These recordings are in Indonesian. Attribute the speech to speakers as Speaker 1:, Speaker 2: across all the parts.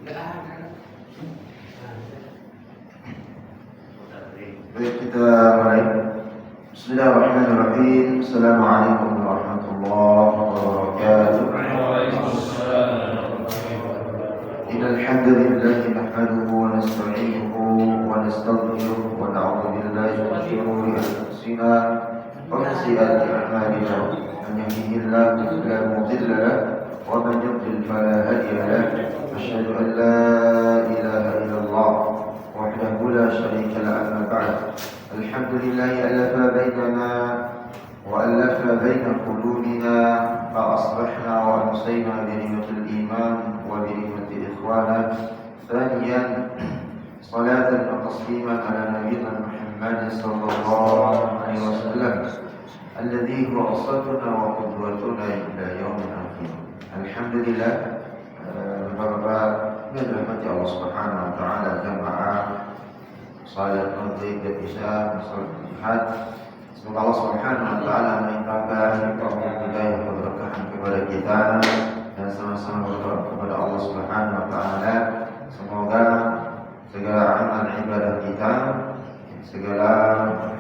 Speaker 1: Baik, kita mulai. Bismillahirrahmanirrahim. Assalamualaikum warahmatullahi wabarakatuh. Innal hamdalillah nahmaduhu wa nasta'inuhu wa nastaghfiruh wa na'udzu billahi min shururi anfusina wa min sayyiati a'malina. Man yahdihillahu fala mudilla lahu wa man yudlil fala hadiya lahu. Asyhadu an la ilaha illallah wahdahu la syarika lahu amma ba'd. Alhamdulillahi alafa bainana wa alafa baina qulubina fa aslahna wa amsayna bi ni'matil iman wa bi ni'matil ikhwana. Thaniyan salatan wa tasliman ala nabiyyina Muhammad sallallahu alaihi wasallam alladhi huwa uswatuna wa qudwatuna ila yaumil akhir. Alhamdulillah, Bapak yang dirahmati Allah Subhanahu wa taala, jamaah salat maghrib dan isya, salat jihad. Semoga Allah Subhanahu wa taala melimpahkan hidayah keberkahan kepada kita dan sama-sama berdoa kepada Allah Subhanahu wa taala. Semoga segala amal ibadah kita, segala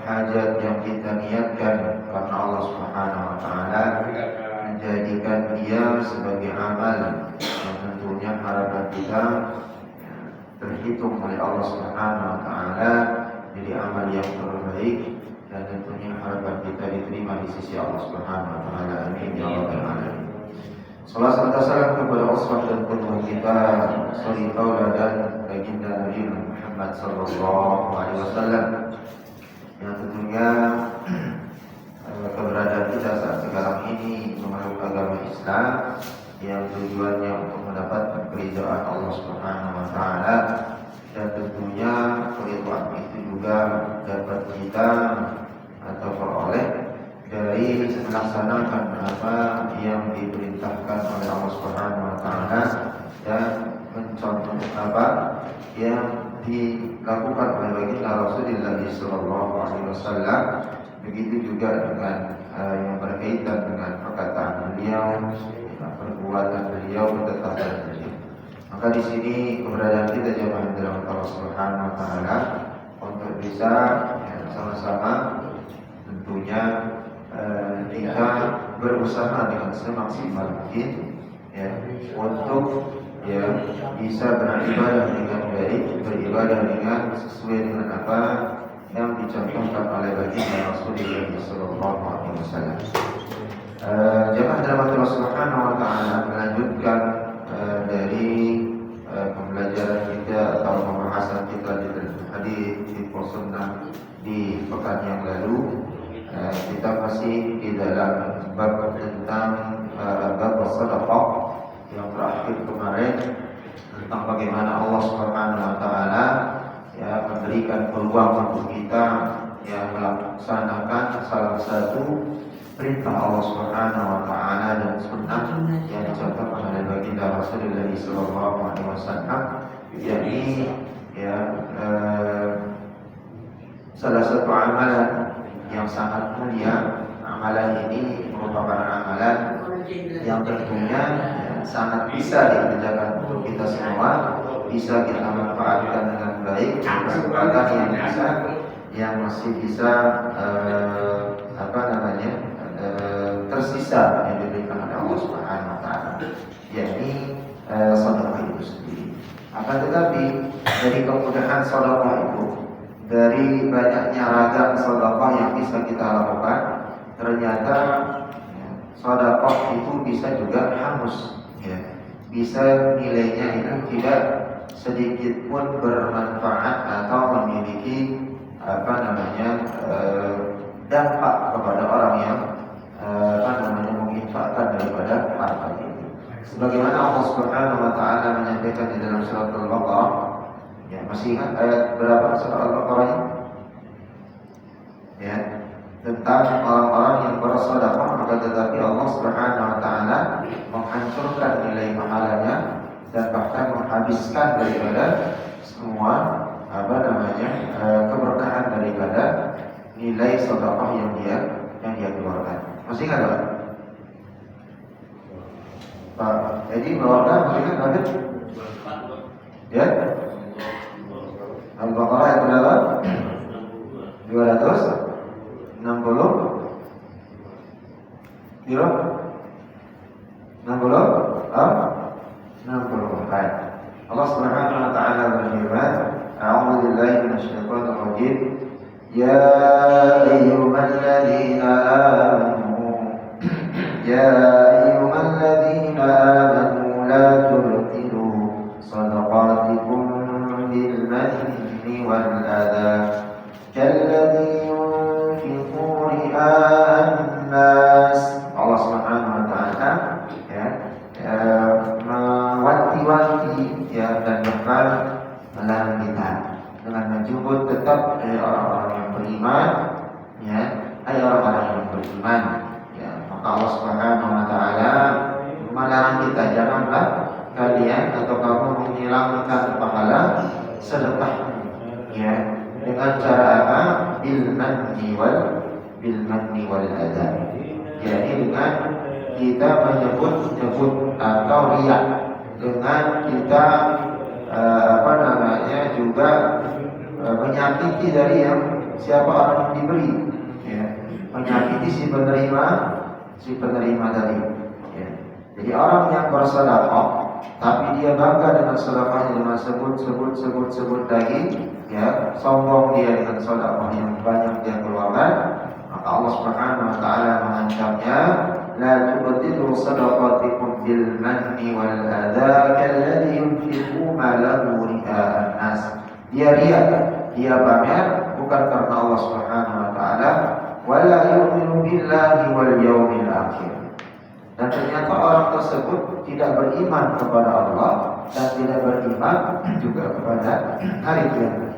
Speaker 1: hajat yang kita niatkan karena Allah Subhanahu wa taala, menjadikan dia sebagai amal yang tentunya harapan kita terhitung oleh Allah Subhanahu wa taala jadi amal yang terbaik dan tentunya harapan kita diterima di sisi Allah Subhanahu wa taala. Amin ya rabbal alamin. Salam serta salam kepada uswah dan qudwah kita, suri tauladan baginda Nabi Muhammad sallallahu alaihi wasallam, yang tentunya keberadaan kita saat sekarang ini memeluk agama Islam yang tujuannya untuk mendapatkan keridhaan Allah Subhanahu wa taala, dan tentunya keridhaan itu juga dapat kita atau peroleh dari melaksanakan apa yang diperintahkan oleh Allah Subhanahu wa taala dan mencontoh apa yang dilakukan oleh baginda Rasulullah sallallahu alaihi wasallam. Begitu juga dengan yang berkaitan dengan perkataan beliau, perbuatan beliau, ketetapan beliau. Maka di sini keberadaan kita jemaah dirahmati Allah Subhanahu wa taala untuk bisa sama-sama tentunya kita berusaha dengan semaksimal mungkin ya untuk bisa beribadah dengan baik, beribadah dengan sesuai dengan apa yang dicontohkan oleh baginda Rasulullah sallallahu alaihi wasallam. Jemaah dirahmati Allah Subhanahu wa taala, melanjutkan dari pembelajaran kita atau pembahasan kita di hadis di sunnah di pekan yang lalu. Kita masih di dalam bab tentang bab sedekah yang terakhir kemarin, tentang bagaimana Allah Subhanahu wa taala memberikan peluang untuk kita melaksanakan salah satu perintah Allah Subhanahu wa taala dan sunnah yang dicontohkan oleh baginda Rasulullah sallallahu alaihi wasallam, yakni salah satu amalan yang sangat mulia. Amalan ini merupakan amalan yang tentunya sangat bisa dikerjakan untuk kita semua, bisa kita manfaatkan dengan baik, kesempatan yang bisa, yang masih bisa tersisa yang diberikan oleh Allah Subhanahu wa taala, yakni sedekah itu sendiri. Akan tetapi dari kemudahan sedekah itu, dari banyaknya ragam sedekah yang bisa kita lakukan, ternyata sedekah itu bisa juga hangus, bisa nilainya itu tidak sedikit pun bermanfaat atau memiliki dampak kepada orang yang menginfakkan daripada harta itu. Sebagaimana Allah Subhanahu wa taala menyampaikan di dalam surat Al-Baqarah, masih ingat ayat berapa surat Al-Baqarah ini? Tentang orang-orang yang bersedekah, maka tetapi Allah Subhanahu wa taala menghancurkan nilai pahalanya dan bahkan menghabiskan daripada semua keberkahan daripada nilai sedekah yang dia keluarkan. Masih ingat Pak? Jadi bawakan masih ingat Ya. Al-Baqarah ayat berapa? 260. Kira 60? 60. Allah Subhanahu wa taala berfirman, A'udzu billahi minasyaitonir rajim. Ya ayyuhalladzina amanu la tubtilu sadaqatikum bil manni wal adha kalladzi yunfiqu ria'an nas. Allah Subhanahu wa taala mewanti-wanti dan bahkan melarang kita dengan menjemput tetap orang-orang yang beriman, orang-orang yang beriman. Maka Allah Subhanahu wa taala melarang kita, janganlah kalian atau kamu menghilangkan pahala sedekah dengan cara apa? Bil manni wal adha. Dengan kita menyebut atau riak, dengan kita juga menyakiti dari yang siapa orang yang diberi, menyakiti si penerima tadi. Jadi orang yang bersedekah tapi dia bangga dengan sedekahnya, dengan sebut lagi, sombong dia dengan sedekah yang banyak dia keluarkan, maka Allah Subhanahu wa taala mengancamnya, la tubtilu sadaqatikum bil manni wal adha kalladzi yunfiqu malahu ria'an nas. Dia riya, dia pamer bukan karena Allah Subhanahu wa taala, wala yu'minu billahi wal yawmil akhir. Dan ternyata orang tersebut tidak beriman kepada Allah dan tidak beriman juga kepada hari kiamat.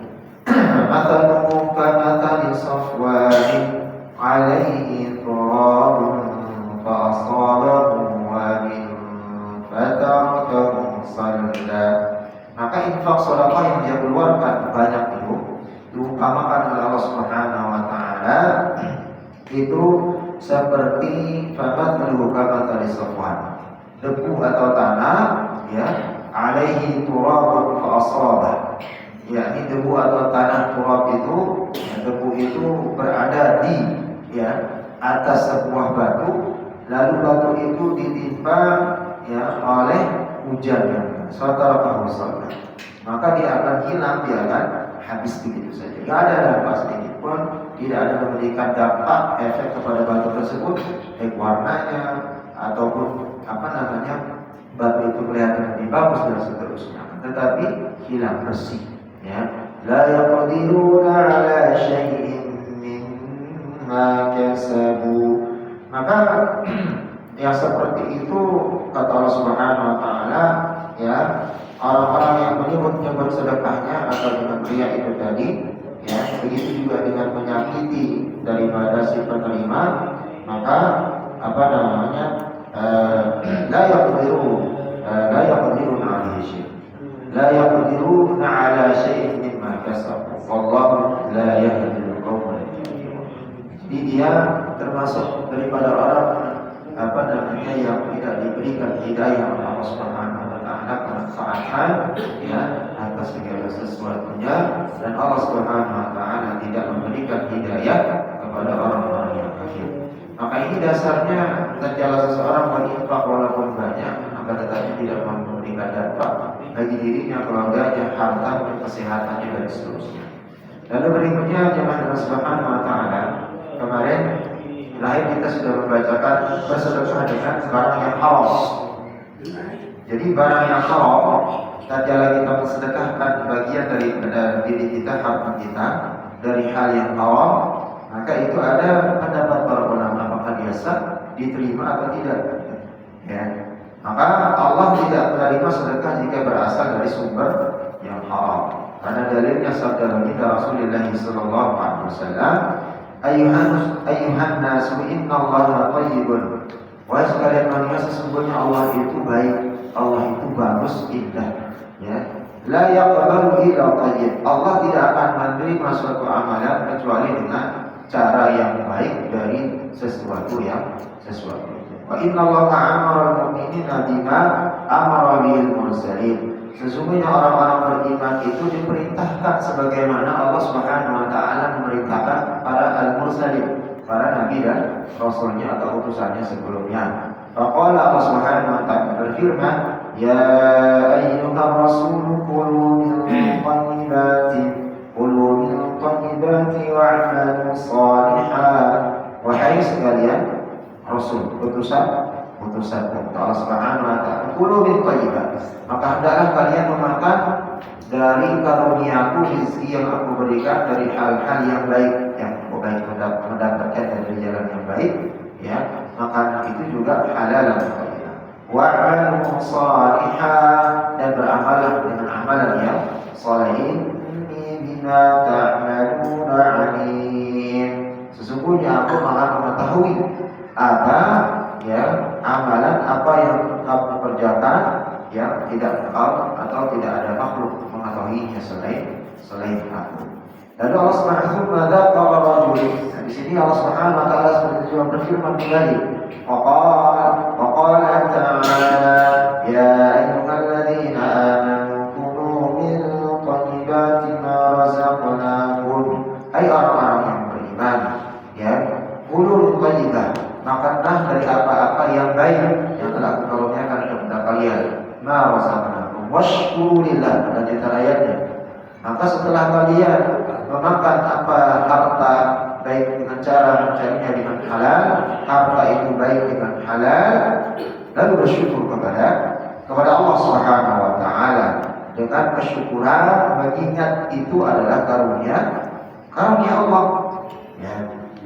Speaker 1: Mathaluhu kamathali safwanin 'alaihi turabun fa'asabahu wabilun fatarakahu salda. Maka infak sedekah yang dia keluarkan banyak itu diumpamakan oleh Allah Subhanahu wa taala itu seperti famathaluhu kamathali safwan, debu atau tanah, alaihi turabun fa'asabah. Ini debu atau tanah turab itu, debu itu berada di atas sebuah batu, lalu batu itu ditimpa oleh hujan, maka dia akan hilang, dia akan habis begitu saja. Tidak ada dampak sedikit pun, tidak ada memberikan dampak efek kepada batu tersebut, baik warnanya ataupun batu itu kelihatan lebih bagus dan seterusnya, tetapi hilang bersih. La yaqdiruna ala syai'in mimma kasabu. Maka yang seperti itu kata Allah Subhanahu wa taala, orang-orang yang menyebut sedekahnya atau dengan riya itu tadi, begitu juga dengan menyakiti daripada si penerima, maka la yaqdiruna ala syai'in mimma kasabu wallahu la yahdil qawmal. Jadi dia termasuk daripada orang yang tidak diberikan hidayah oleh Allah Subhanahu wa taala, kemanfaatan atas segala sesuatunya, dan Allah Subhanahu wa taala tidak memberikan hidayah kepada orang-orang yang kafir. Maka ini dasarnya tatkala seseorang berinfak walaupun banyak, maka tetapi tidak memberikan dampak bagi dirinya, keluarganya, hartanya, kesehatannya dan seterusnya. Lalu berikutnya jemaah Allah Subhanahu wa taala, kemarin lahir kita sudah membacakan bersedekah dengan barang yang haram. Jadi barang yang haram, tatkala kita bersedekahkan bagian dari diri kita, harta kita dari hal yang haram, maka itu ada pendapat para ulama apakah dia sah, diterima atau tidak. Maka Allah tidak menerima sedekah jika berasal dari sumber yang haram. Karena dalilnya sabda baginda Rasulullah sallallahu alaihi wasallam, Ayuhan nasu innallaha thayyibun. Wahai sekalian manusia, sesungguhnya Allah itu baik, Allah itu bagus, indah. La yaqbalu illa thayyib. Allah tidak akan menerima suatu amalan kecuali dengan cara yang baik dari sesuatu. Wa innallaha amara al-mu'minina bima amara bihil mursalin. Sesungguhnya orang-orang beriman itu diperintahkan sebagaimana Allah Subhanahu wa taala memerintahkan para al-mursalin, para nabi dan rasulnya atau utusannya sebelumnya. Faqala Allah Subhanahu wa taala berfirman, "Ya ayyuhar rasul qulu min thayyibati wa'malu shalihan." Wahai sekalian rasul, utusan Allah Subhanahu wa taala, qulu min thayyibat, maka hendaklah kalian memakan dari karuniaku, rezeki yang aku berikan dari hal-hal yang baik, yang baik mendapatkan dari jalan yang baik, ya, maka itu juga halal dan thayyib. Wa'malu shalihan, dan beramallah dengan amalan yang saleh. Inni bima ta'maluna 'alim, sesungguhnya aku maha mengetahui apa, ya, amalan apa yang kamu kerjakan, yang tidak kau atau tidak ada makhluk mengetahuinya selain aku. Lalu Allah Subhanahu wa taala di sini Allah Subhanahu wa taala seperti juga berfirman kembali, waqala ta'ala ya ayyuhalladzina amanu kulu min thayyibati ma razaqnakum, hai orang-orang yang beriman, ya, kulu min thayyibat, makanlah dari apa-apa yang baik yang telah aku karuniakan kepada kalian, ma razaqnakum washkuru lillah, dan antara ayatnya, maka setelah kalian memakan apa harta baik dengan cara mencarinya dengan halal, harta itu baik dengan halal, lalu bersyukur kepada Allah Subhanahu wa taala dengan kesyukuran, mengingat itu adalah karunia Allah, ya.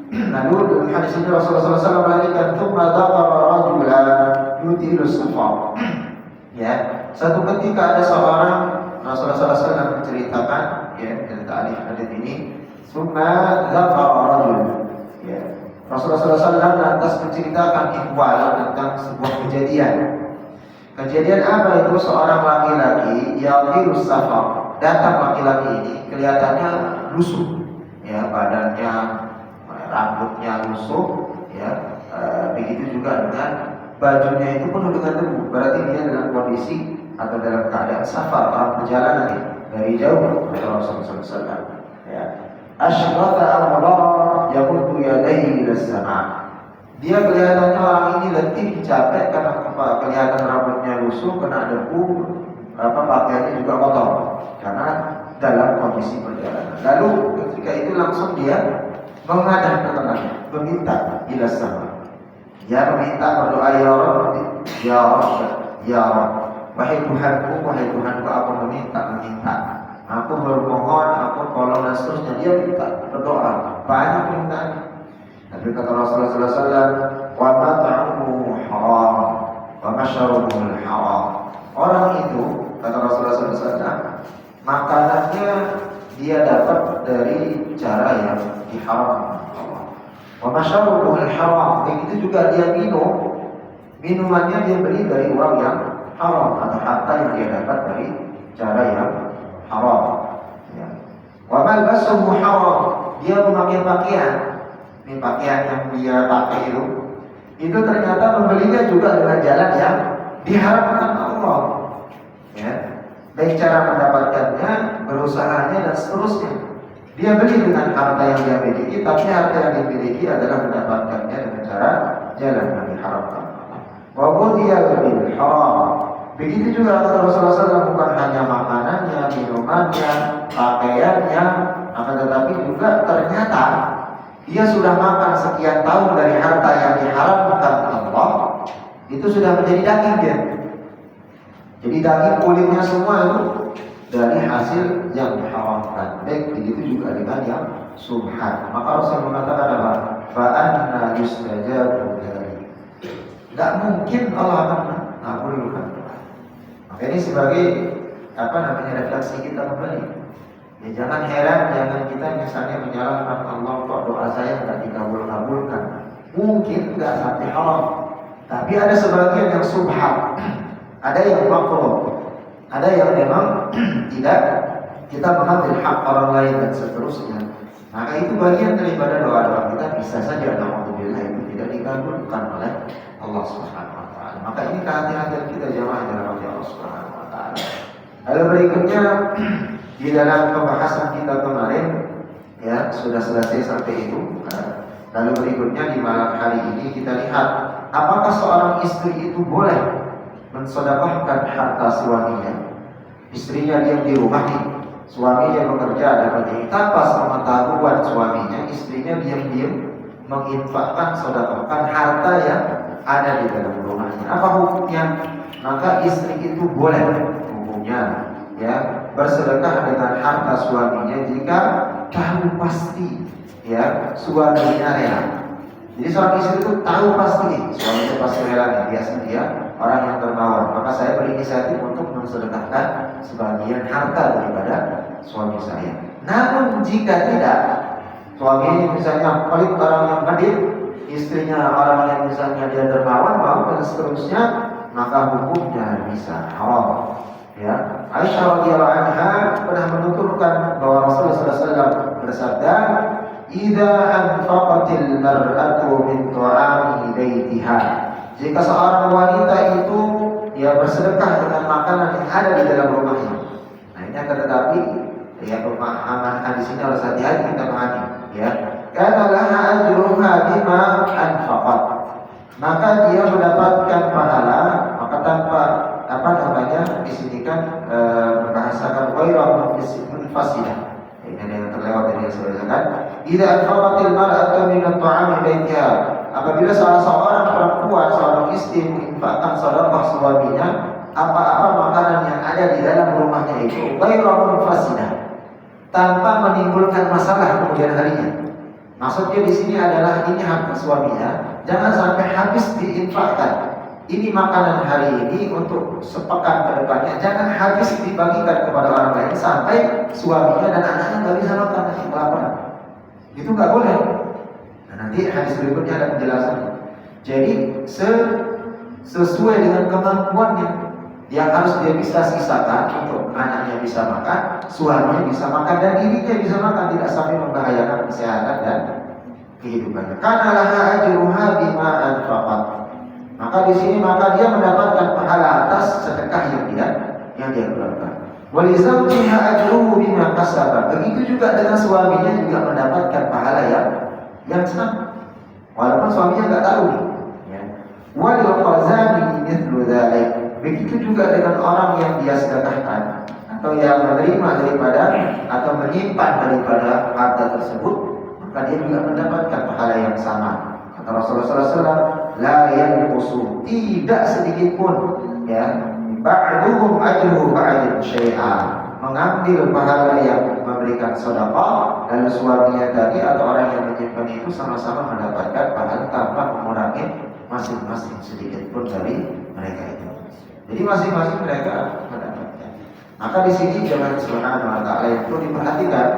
Speaker 1: Lalu dalam hadis ini Rasulullah SAW mengatakan, "Tsumma dzakara rajulan yutilu safar." Ya, satu ketika ada seorang, Rasulullah SAW menceritakan, ya, cerita hadis ini, "Tsumma dzakara rajul." Ya, Rasulullah SAW lantas menceritakan ihwal tentang sebuah kejadian. Kejadian apa itu? Seorang laki-laki yutilu safar. Datang laki-laki ini kelihatannya lusuh, ya, badannya, rambutnya lusuh, ya, begitu juga dengan bajunya itu penuh dengan debu. Berarti dia dalam kondisi atau dalam keadaan safar, orang perjalanan ya, dari jauh dari Rasulullah SAW. Ya, asyrata amrar yamuddu yadayhi ila sama. Dia kelihatannya orang ini letih, capek karena apa? Kelihatan rambutnya lusuh, kena debu, pakaiannya juga kotor karena dalam kondisi perjalanan. Lalu ketika itu langsung dia menghadap ke tengah, meminta ila sama. Dia meminta, berdoa, ya Rabb, ya Rabb, ya Rabb, wahai Tuhanku, aku meminta, aku bermohon, aku tolong, dan seterusnya. Dia minta, berdoa, banyak permintaan. Tapi kata Rasulullah SAW, wa mat'amuhu haram, wa mashrabuhu haram. Orang itu, kata Rasulullah SAW, makanannya dia dapat dari cara yang diharamkan Allah. Wa mashrabuhu haram, begitu juga dia minumannya dia beli dari uang yang haram, atau harta yang dia dapat dari cara yang haram. Ya. Wa malbasuhu haram, dia memakai pakaian, ini pakaian yang dia pakai itu ternyata membelinya juga dengan jalan yang diharamkan Allah. Ya. Baik cara mendapatkannya, berusahanya, dan seterusnya. Dia beli dengan harta yang dia miliki, tapi harta yang dimiliki adalah mendapatkannya dengan cara jalan yang diharamkan. Wa ghudhiya bil haram. Begitu juga kata Rasulullah SAW, bukan hanya makanannya, minumannya, pakaiannya, akan tetapi juga ternyata dia sudah makan sekian tahun dari harta yang diharamkan Allah, itu sudah menjadi daging dia. Jadi daging kulitnya semua itu dari hasil yang diharamkan. Baik begitu juga dengan yang subhan. Maka Rasul mengatakan apa? Fa'anna yustajabu dzalik. Tidak mungkin Allah akan mengabulkan doa. Maka ini sebagai refleksi kita kembali. Ya, jangan heran, jangan kita misalnya menyalahkan Allah, kok doa saya tidak dikabul-kabulkan. Mungkin tidak sampai haram, tapi ada sebagian yang subhan, ada yang makruh, ada yang memang tidak kita mengambil hak orang lain dan seterusnya. Maka itu bagian daripada doa-doa kita, bisa saja alhamdulillah itu tidak dikabulkan oleh Allah Subhanahu wa taala. Maka ini kehati-hatian kita jamaah dalam Allah Subhanahu wa taala. Lalu berikutnya di dalam pembahasan kita kemarin ya sudah selesai sampai itu. Lalu berikutnya di malam hari ini kita lihat apakah seorang istri itu boleh mensedekahkan harta suaminya. Istrinya diam di rumah nih, suaminya bekerja ada kerja, tanpa sepengetahuan suaminya, istrinya diam-diam menginfakkan sedekahkan harta yang ada di dalam rumahnya. Apa hukumnya? Maka istri itu boleh hukumnya ya bersedekah dengan harta suaminya jika tahu pasti ya suaminya rela. Jadi seorang istri itu tahu pasti suaminya pasti rela nih, biasa dia orang yang dermawan, maka saya berinisiatif untuk mensedekahkan sebagian harta daripada suami saya. Namun jika tidak, suami misalnya pelit, orang yang hadir, istrinya orang yang misalnya dia dermawan, mau dan seterusnya, maka hukumnya bisa haram. Ya, Aisyah radhiyallahu anha pernah menuturkan bahwa Rasulullah SAW bersabda, "Idza anfaqatil mar'atu min ta'ami baitiha." Jika seorang wanita itu ya bersedekah dengan makanan yang ada di dalam rumahnya. Nah, ini akan tetapi ya pemahaman hadis ini harus hati-hati kita pahami ya. Karena laha ajruha bima anfaqat. Maka dia mendapatkan pahala, maka tanpa di sini kan membahasakan ghairah munfasidah. Ini ada yang terlewat dari yang saya katakan. Idza anfaqatil mar'atu min at-ta'ami baitiha. Apabila salah seorang perempuan, seorang istri menginfakkan sedekah suaminya apa-apa makanan yang ada di dalam rumahnya itu ghairah munfasidah, tanpa menimbulkan masalah kemudian harinya. Maksudnya di sini adalah ini hak suaminya, jangan sampai habis diinfakkan. Ini makanan hari ini untuk sepekan ke depannya, jangan habis dibagikan kepada orang lain sampai suaminya dan anaknya nggak bisa makan, nanti kelaparan. Itu nggak boleh. Nah, nanti hadis berikutnya ada penjelasannya. Jadi sesuai dengan kemampuannya, yang harus dia bisa sisakan untuk anaknya bisa makan, suaminya bisa makan, dan dirinya bisa makan, tidak sampai membahayakan kesehatan dan kehidupannya. Karena laha ajruha bima anfaqat. Maka di sini dia mendapatkan pahala atas sedekah yang dia keluarkan. Walizawjiha ajruhu bima kasaba. Begitu juga dengan suaminya juga mendapatkan pahala yang sama. Walaupun suaminya enggak tahu nih. Ya. Walil qazami mithlu dzalik. Begitu juga dengan orang yang dia sedekahkan atau yang menerima daripada atau menyimpan daripada harta tersebut, maka dia juga mendapatkan pahala yang sama. Kata Rasulullah SAW, la yanqusu, tidak sedikit pun ya ba'duhum ajruhu ba'din syai'a, mengambil pahala yang memberikan sedekah dan suaminya tadi atau orang yang menyimpan itu sama-sama mendapatkan pahala tanpa mengurangi masing-masing sedikit pun dari mereka itu. Jadi masing-masing mereka mendapatkan. Maka di sini jangan subhanahu wa ta'ala yang perlu diperhatikan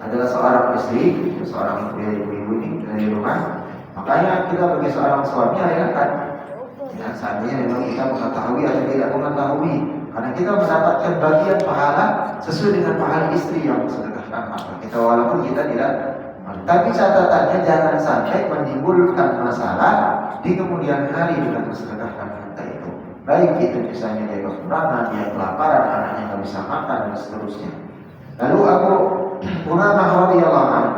Speaker 1: adalah seorang istri, seorang ibu-ibu ini dari rumah. Makanya kita bagi seorang suami relakan. Ya, seandainya memang kita mengetahui atau tidak mengetahui, karena kita mendapatkan bagian pahala sesuai dengan pahala istri yang sedekahkan harta kita, walaupun kita tidak. Tapi catatannya jangan sampai menimbulkan masalah di kemudian hari dengan bersedekahkan harta itu. Baik itu misalnya dia kekurangan, dia kelaparan, anaknya nggak bisa makan dan seterusnya. Lalu Abu Umamah radhiyallahu anhu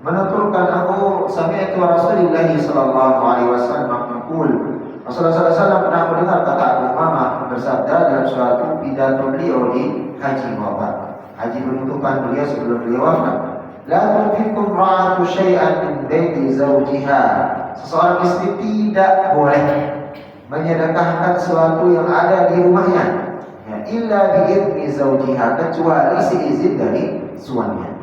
Speaker 1: menuturkan, aku sami'tu Rasulullah sallallahu alaihi wasallam yaqul, Rasulullah SAW pernah mendengar kata Abu Umamah bersabda dalam suatu pidato beliau di haji wafat, haji penutupan beliau sebelum beliau wafat, la tunfiqu ra'atu syai'an min baiti zawjiha. Seseorang istri tidak boleh menyedekahkan sesuatu yang ada di rumahnya, ya, illa bi'izni zawjiha, kecuali seizin dari suaminya.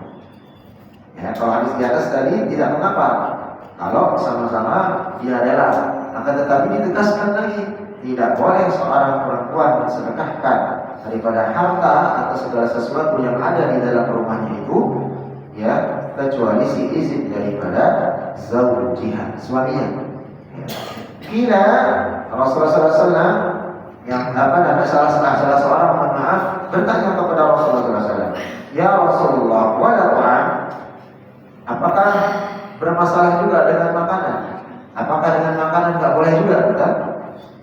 Speaker 1: Ya, kalau hadis di atas tadi tidak mengapa kalau sama-sama dia rela, akan tetapi ditegaskan lagi tidak boleh seorang perempuan mensedekahkan daripada harta atau segala sesuatu yang ada di dalam rumahnya itu, ya, kecuali si izin daripada zawjiha, suaminya. Ya. Kira Rasulullah SAW yang salah seorang mohon maaf bertanya kepada Rasulullah SAW, ya Rasulullah, wala ta'am, apakah bermasalah juga dengan makanan? Apakah dengan makanan nggak boleh juga? Bukan?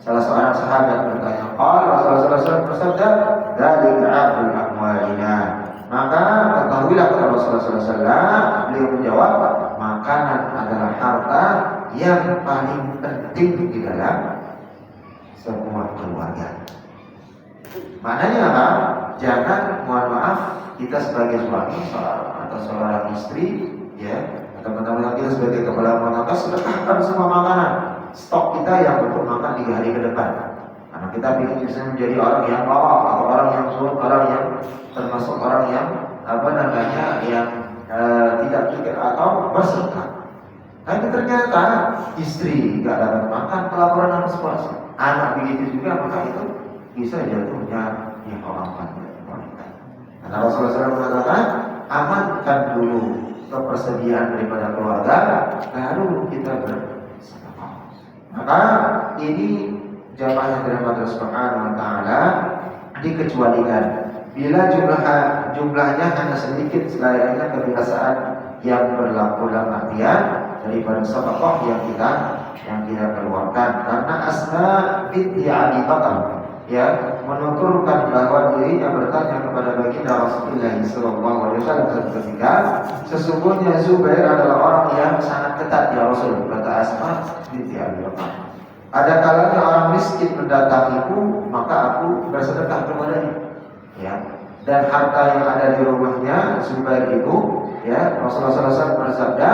Speaker 1: Salah seorang sahabat bertanya, Rasulullah SAW bersabda, "Dzalika 'abdul amwalina." Maka ketahuilah kata Rasulullah SAW, beliau menjawab, makanan adalah harta yang paling penting di dalam semua keluarga. Maknanya apa? Jangan, mohon maaf, kita sebagai suami atau seorang istri, ya, teman-teman kita sebagai kepala rumah tangga, sedekahkan semua makanan stok kita yang untuk makan 3 hari ke depan. Karena kita ingin bisa menjadi orang yang lawak atau orang yang zuhud, orang yang termasuk orang yang yang tidak pikir atau bersedekah. Tapi ternyata istri nggak dapat makan, kelaparan harus puasa. Anak begitu juga, maka itu bisa jatuhnya yang orang wanita. Karena Rasulullah SAW mengatakan, amankan dulu kepersediaan daripada keluarga, baru kita bersedekah. Maka ini jamaah yang dirahmati Allah Subhanahu wa taala dikecualikan bila jumlahnya hanya sedikit selayaknya kebiasaan yang berlaku dalam artian daripada sedekah yang kita keluarkan. Karena Asma binti Abi Bakar menuturkan bahwa dirinya bertanya kepada baginda Rasulullah SAW ketika sesungguhnya Zubair adalah orang yang sangat ketat ya Rasul. Kata Asma binti Abi Bakar, ada kalanya orang miskin mendatangiku, maka aku bersedekah kepadanya. Dan harta yang ada di rumahnya Zubair itu, Rasulullah SAW bersabda,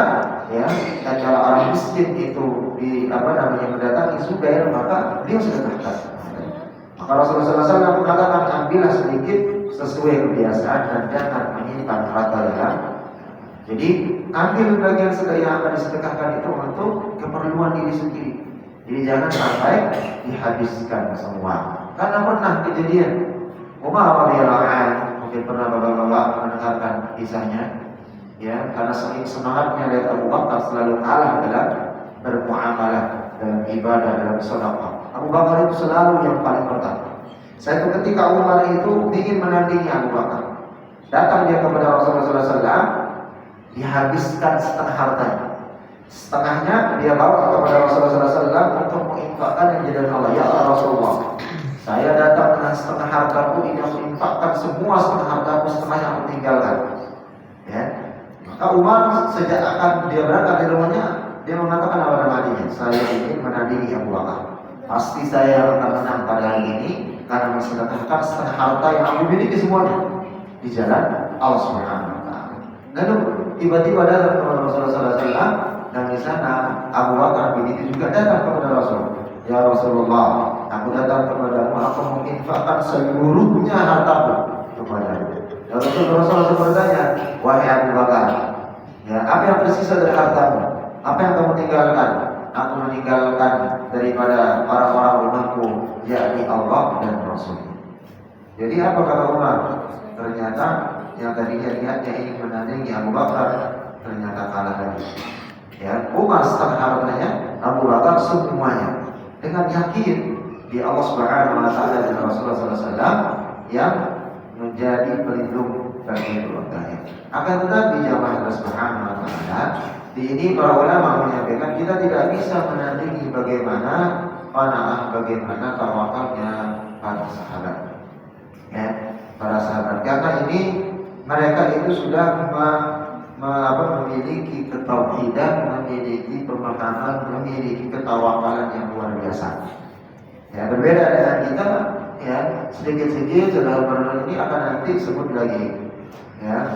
Speaker 1: dan kalau orang miskin itu mendatangi Zubair, maka beliau sedekahkan. Maka Rasulullah SAW mengatakan, ambillah sedikit sesuai kebiasaan dan jangan menyimpan harta dalam. Jadi ambil bagian sedekah yang akan disedekahkan itu untuk keperluan diri sendiri. Jadi jangan sampai dihabiskan semua. Karena pernah kejadian Umar radhiyallahu anhu, mungkin pernah bapak-bapak mendengarkan kisahnya, karena saking semangatnya lihat Abu Bakar selalu kalah dalam bermuamalah, dalam ibadah, dalam sedekah. Abu Bakar itu selalu yang paling pertama. Satu ketika Umar itu ingin menandingi Abu Bakar, datang dia kepada Rasulullah SAW, dihabiskan setengah hartanya. Setengahnya dia bawa kepada Rasulullah SAW untuk menginfakkan yang jalan Allah. Ya Rasulullah, saya datang dengan setengah hartaku, ini aku infakkan semua setengah hartaku, setengahnya aku tinggalkan. Maka Umar sejak akan dia berangkat di rumahnya, dia mengatakan apa namanya? Saya ingin menandingi Abu Bakar. Pasti saya akan menang pada hari ini karena mensedekahkan setengah harta yang aku miliki semuanya di jalan Allah Subhanahu wa taala. Lalu tiba-tiba datang kepada Rasulullah SAW, dan di sana Abu Bakar begitu juga datang kepada Rasul. Ya Rasulullah, aku datang kepadamu, aku menginfakkan seluruhnya hartaku kepadamu. Dan Rasulullah bertanya, wahai Abu Bakar, apa yang tersisa dari hartamu? Apa yang kamu tinggalkan? Aku meninggalkan daripada orang-orang rumahku, yakni Allah dan Rasul. Jadi apa kata Umar? Ternyata yang tadinya niatnya ingin menandingi Abu Bakar, ternyata kalah lagi. Umar setengah hartanya, Abu Bakar semuanya, dengan yakin di Allah Subhanahu wa taala dan Rasulullah SAW yang menjadi pelindung bagi keluarganya. Akan tetapi jamaah Allah Subhanahu wa taala, di ini para ulama menyampaikan kita tidak bisa menandingi bagaimana qanaah, bagaimana tawakalnya para sahabat. Para sahabat, karena ini mereka itu sudah memiliki ketauhidan, memiliki pemahaman, memiliki ketawakalan yang luar biasa. Berbeda dengan kita, sedikit-sedikit sudah berenang ini akan nanti sebut lagi.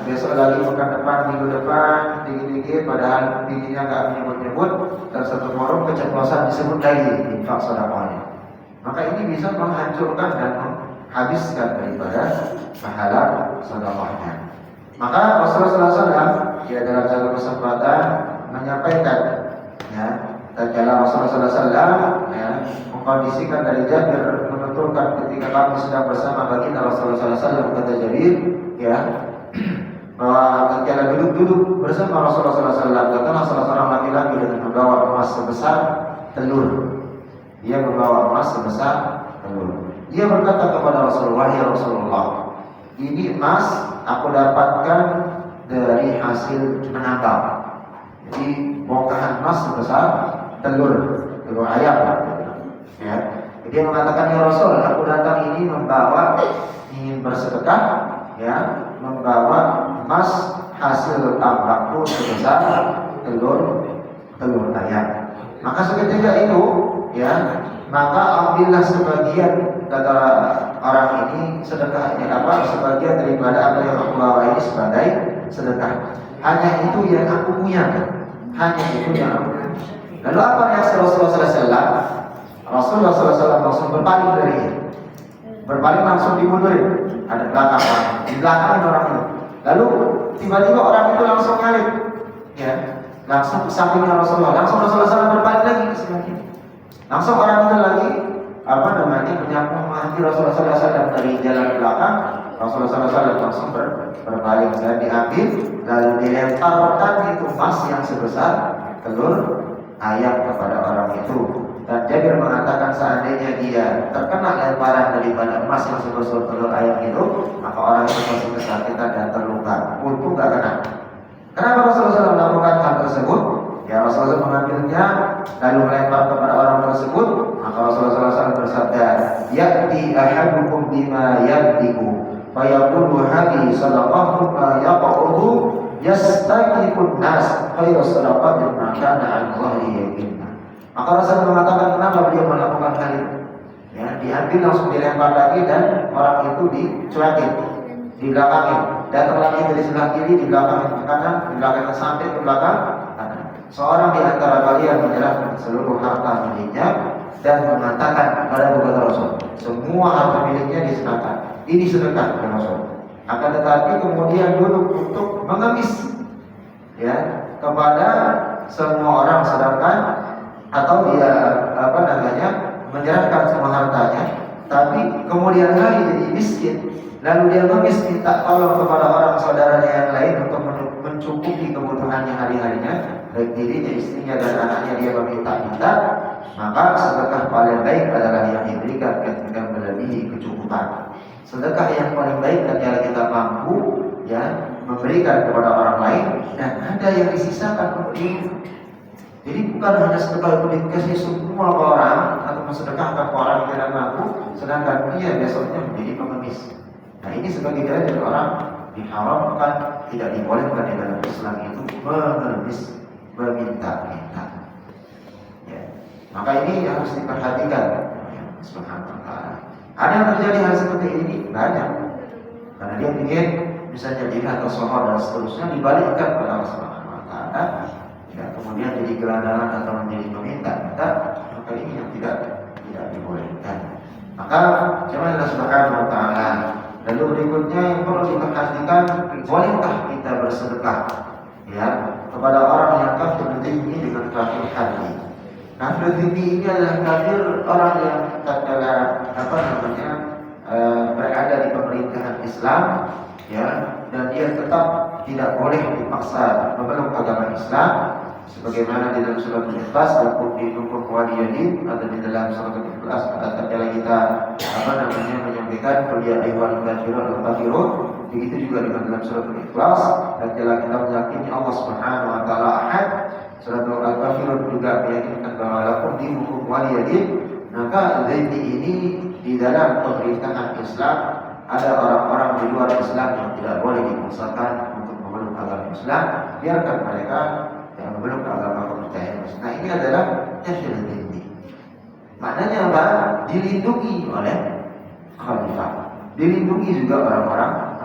Speaker 1: Besok lagi pekan depan, minggu depan, dikit-dikit, padahal pinginnya nggak menyebut-nyebut, dan satu forum keceplosan disebut lagi infak sedekahnya. Maka ini bisa menghancurkan dan menghabiskan daripada pahala sedekahnya. Maka Rasulullah SAW dalam satu kesempatan menyampaikan, tatkala Rasulullah SAW mengkondisikan dari Jabir menuturkan ketika kami sedang bersama baginda Rasulullah SAW, kata Jabir, bahwa ketika duduk bersama Rasulullah SAW, datanglah salah seorang laki-laki dengan membawa emas sebesar telur. Dia membawa emas sebesar telur. Dia berkata kepada Rasulullah, ya Rasulullah, ini emas aku dapatkan dari hasil menambang. Jadi bongkahan emas sebesar telur ayam. Dia mengatakan, ya Rasul, aku datang ini ingin bersedekah, ya, membawa emas hasil tambakku sebesar telur ayam. Maka seketika itu, ya, maka ambillah sebagian, kata orang ini, sedekahnya sebagian daripada apa yang aku bawa ini sebagai sedekah. Hanya itu yang aku punya. Hanya itu yang aku punya. Lalu apa reaksi Rasulullah SAW? Rasulullah SAW langsung berpaling darinya. Berpaling langsung dimundurin. Ada belakang, di belakang orang itu. Lalu tiba-tiba orang itu langsung nyalip, ya, langsung ke sampingnya Rasulullah. Langsung Rasulullah SAW berpaling lagi ke sebelah kiri. Langsung orang itu lagi menghenti Rasulullah SAW dari jalan belakang. Rasulullah SAW langsung berpaling dan diambil, lalu dilemparkan itu emas yang sebesar telur ayam kepada orang itu. Dan Jabir mengatakan seandainya dia terkena lemparan daripada emas yang sebesar telur ayam itu, maka orang itu pasti kesakitan dan terluka. Untung gak kena. Kenapa Rasulullah SAW melakukan hal tersebut? Ya, Rasulullah mengambilnya lalu melempar kepada orang tersebut. Maka Rasulullah SAW bersabda, "Ya'ti ahadukum bima yabdiku, fayaqulu hadhi sadaqatu ma yaqa'uhu yastaqifun nas khairu sadaqatin ma kana an dhahri yakinna." Maka Rasulullah mengatakan kenapa beliau melakukan hal itu? Ya, diambil langsung dilempar lagi dan orang itu dicuekin, di belakangnya. Datang lagi dari sebelah kiri, di belakang ke kanan, di belakang sampai ke belakang kanan. Seorang di antara kalian menyerahkan seluruh harta miliknya dan mengatakan kepada Rasul, semua harta miliknya diserahkan. Ini sedekah kepada Rasul. Akan tetapi kemudian duduk untuk mengemis, ya, kepada semua orang, sedangkan atau dia menyerahkan semua hartanya, tapi kemudian hari jadi miskin, lalu dia mengemis minta tolong kepada orang saudaranya yang lain untuk mencukupi kebutuhannya hari-harinya, baik dirinya, istrinya dan anaknya dia meminta-minta. Maka sedekah paling baik adalah yang diberikan ketika melebihi kecukupan. Sedekah yang paling baik ketika kita mampu, ya, memberikan kepada orang lain dan ada yang disisakan untuk diri. Jadi bukan hanya sedekah itu dikasih semua ke orang atau mensedekahkan ke orang yang tidak mampu, sedangkan dia besoknya menjadi pengemis. Nah, ini sebagai dari orang diharamkan, tidak dibolehkan di dalam Islam itu mengemis, meminta-minta. Ya. Maka ini harus diperhatikan. Subhanallah. Ada yang terjadi hal seperti ini banyak, karena dia ingin misalnya jihad atau sholat dan seterusnya dibalikkan pada Allah Subhanahu Wa Taala. Ya, kemudian jadi gelandangan atau menjadi meminta-minta, maka ini yang tidak dibolehkan. Maka jangan Allah Subhanahu Wa Taala. Lalu berikutnya yang perlu diperhatikan, bolehkah kita bersedekah, ya, kepada orang yang kafir ini dengan kafir harbi. Kafir ini adalah kafir orang yang berada di pemerintahan Islam, ya, dan dia tetap tidak boleh dipaksa memeluk agama Islam, sebagaimana di dalam surat Al-Ikhlas ataupun di hukum waliyadin atau di dalam surat Al-Ikhlas tatkala kita menyampaikan kuliah ayyuhal kafirun, begitu juga dengan dalam surat Al-Ikhlas tatkala kita meyakini Allah Subhanahu wa taala Ahad. Surat Al-Kafirun juga meyakinkan bahwa lakum dinukum waliyadin. Maka jadi ini di dalam pemerintahan Islam ada orang-orang di luar Islam yang tidak boleh dipaksakan untuk memeluk agama Islam, biarkan mereka yang memeluk agama kepercayaan. Nah, ini adalah tafsir. Maknanya apa? Dilindungi oleh khalifah, dilindungi juga oleh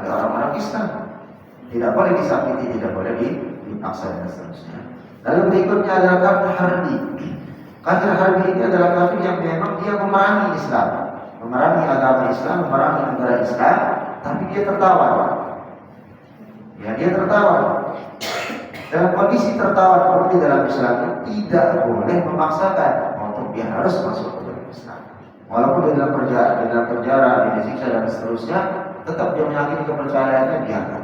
Speaker 1: orang-orang Islam. Tidak boleh disakiti, tidak boleh dipaksa dan seterusnya. Lalu berikutnya adalah kafir harbi. Kafir harbi ini adalah kafir yang memang dia memerangi Islam, memerangi agama Islam, memerangi negara Islam, tapi dia tertawan. Ya, dia tertawan. Dalam kondisi tertawan seperti dalam Islam, tidak boleh memaksakan untuk dia harus masuk ke dalam Islam. Walaupun di dalam penjara, disiksa dan seterusnya, tetap dia meyakini kepercayaannya, biarkan.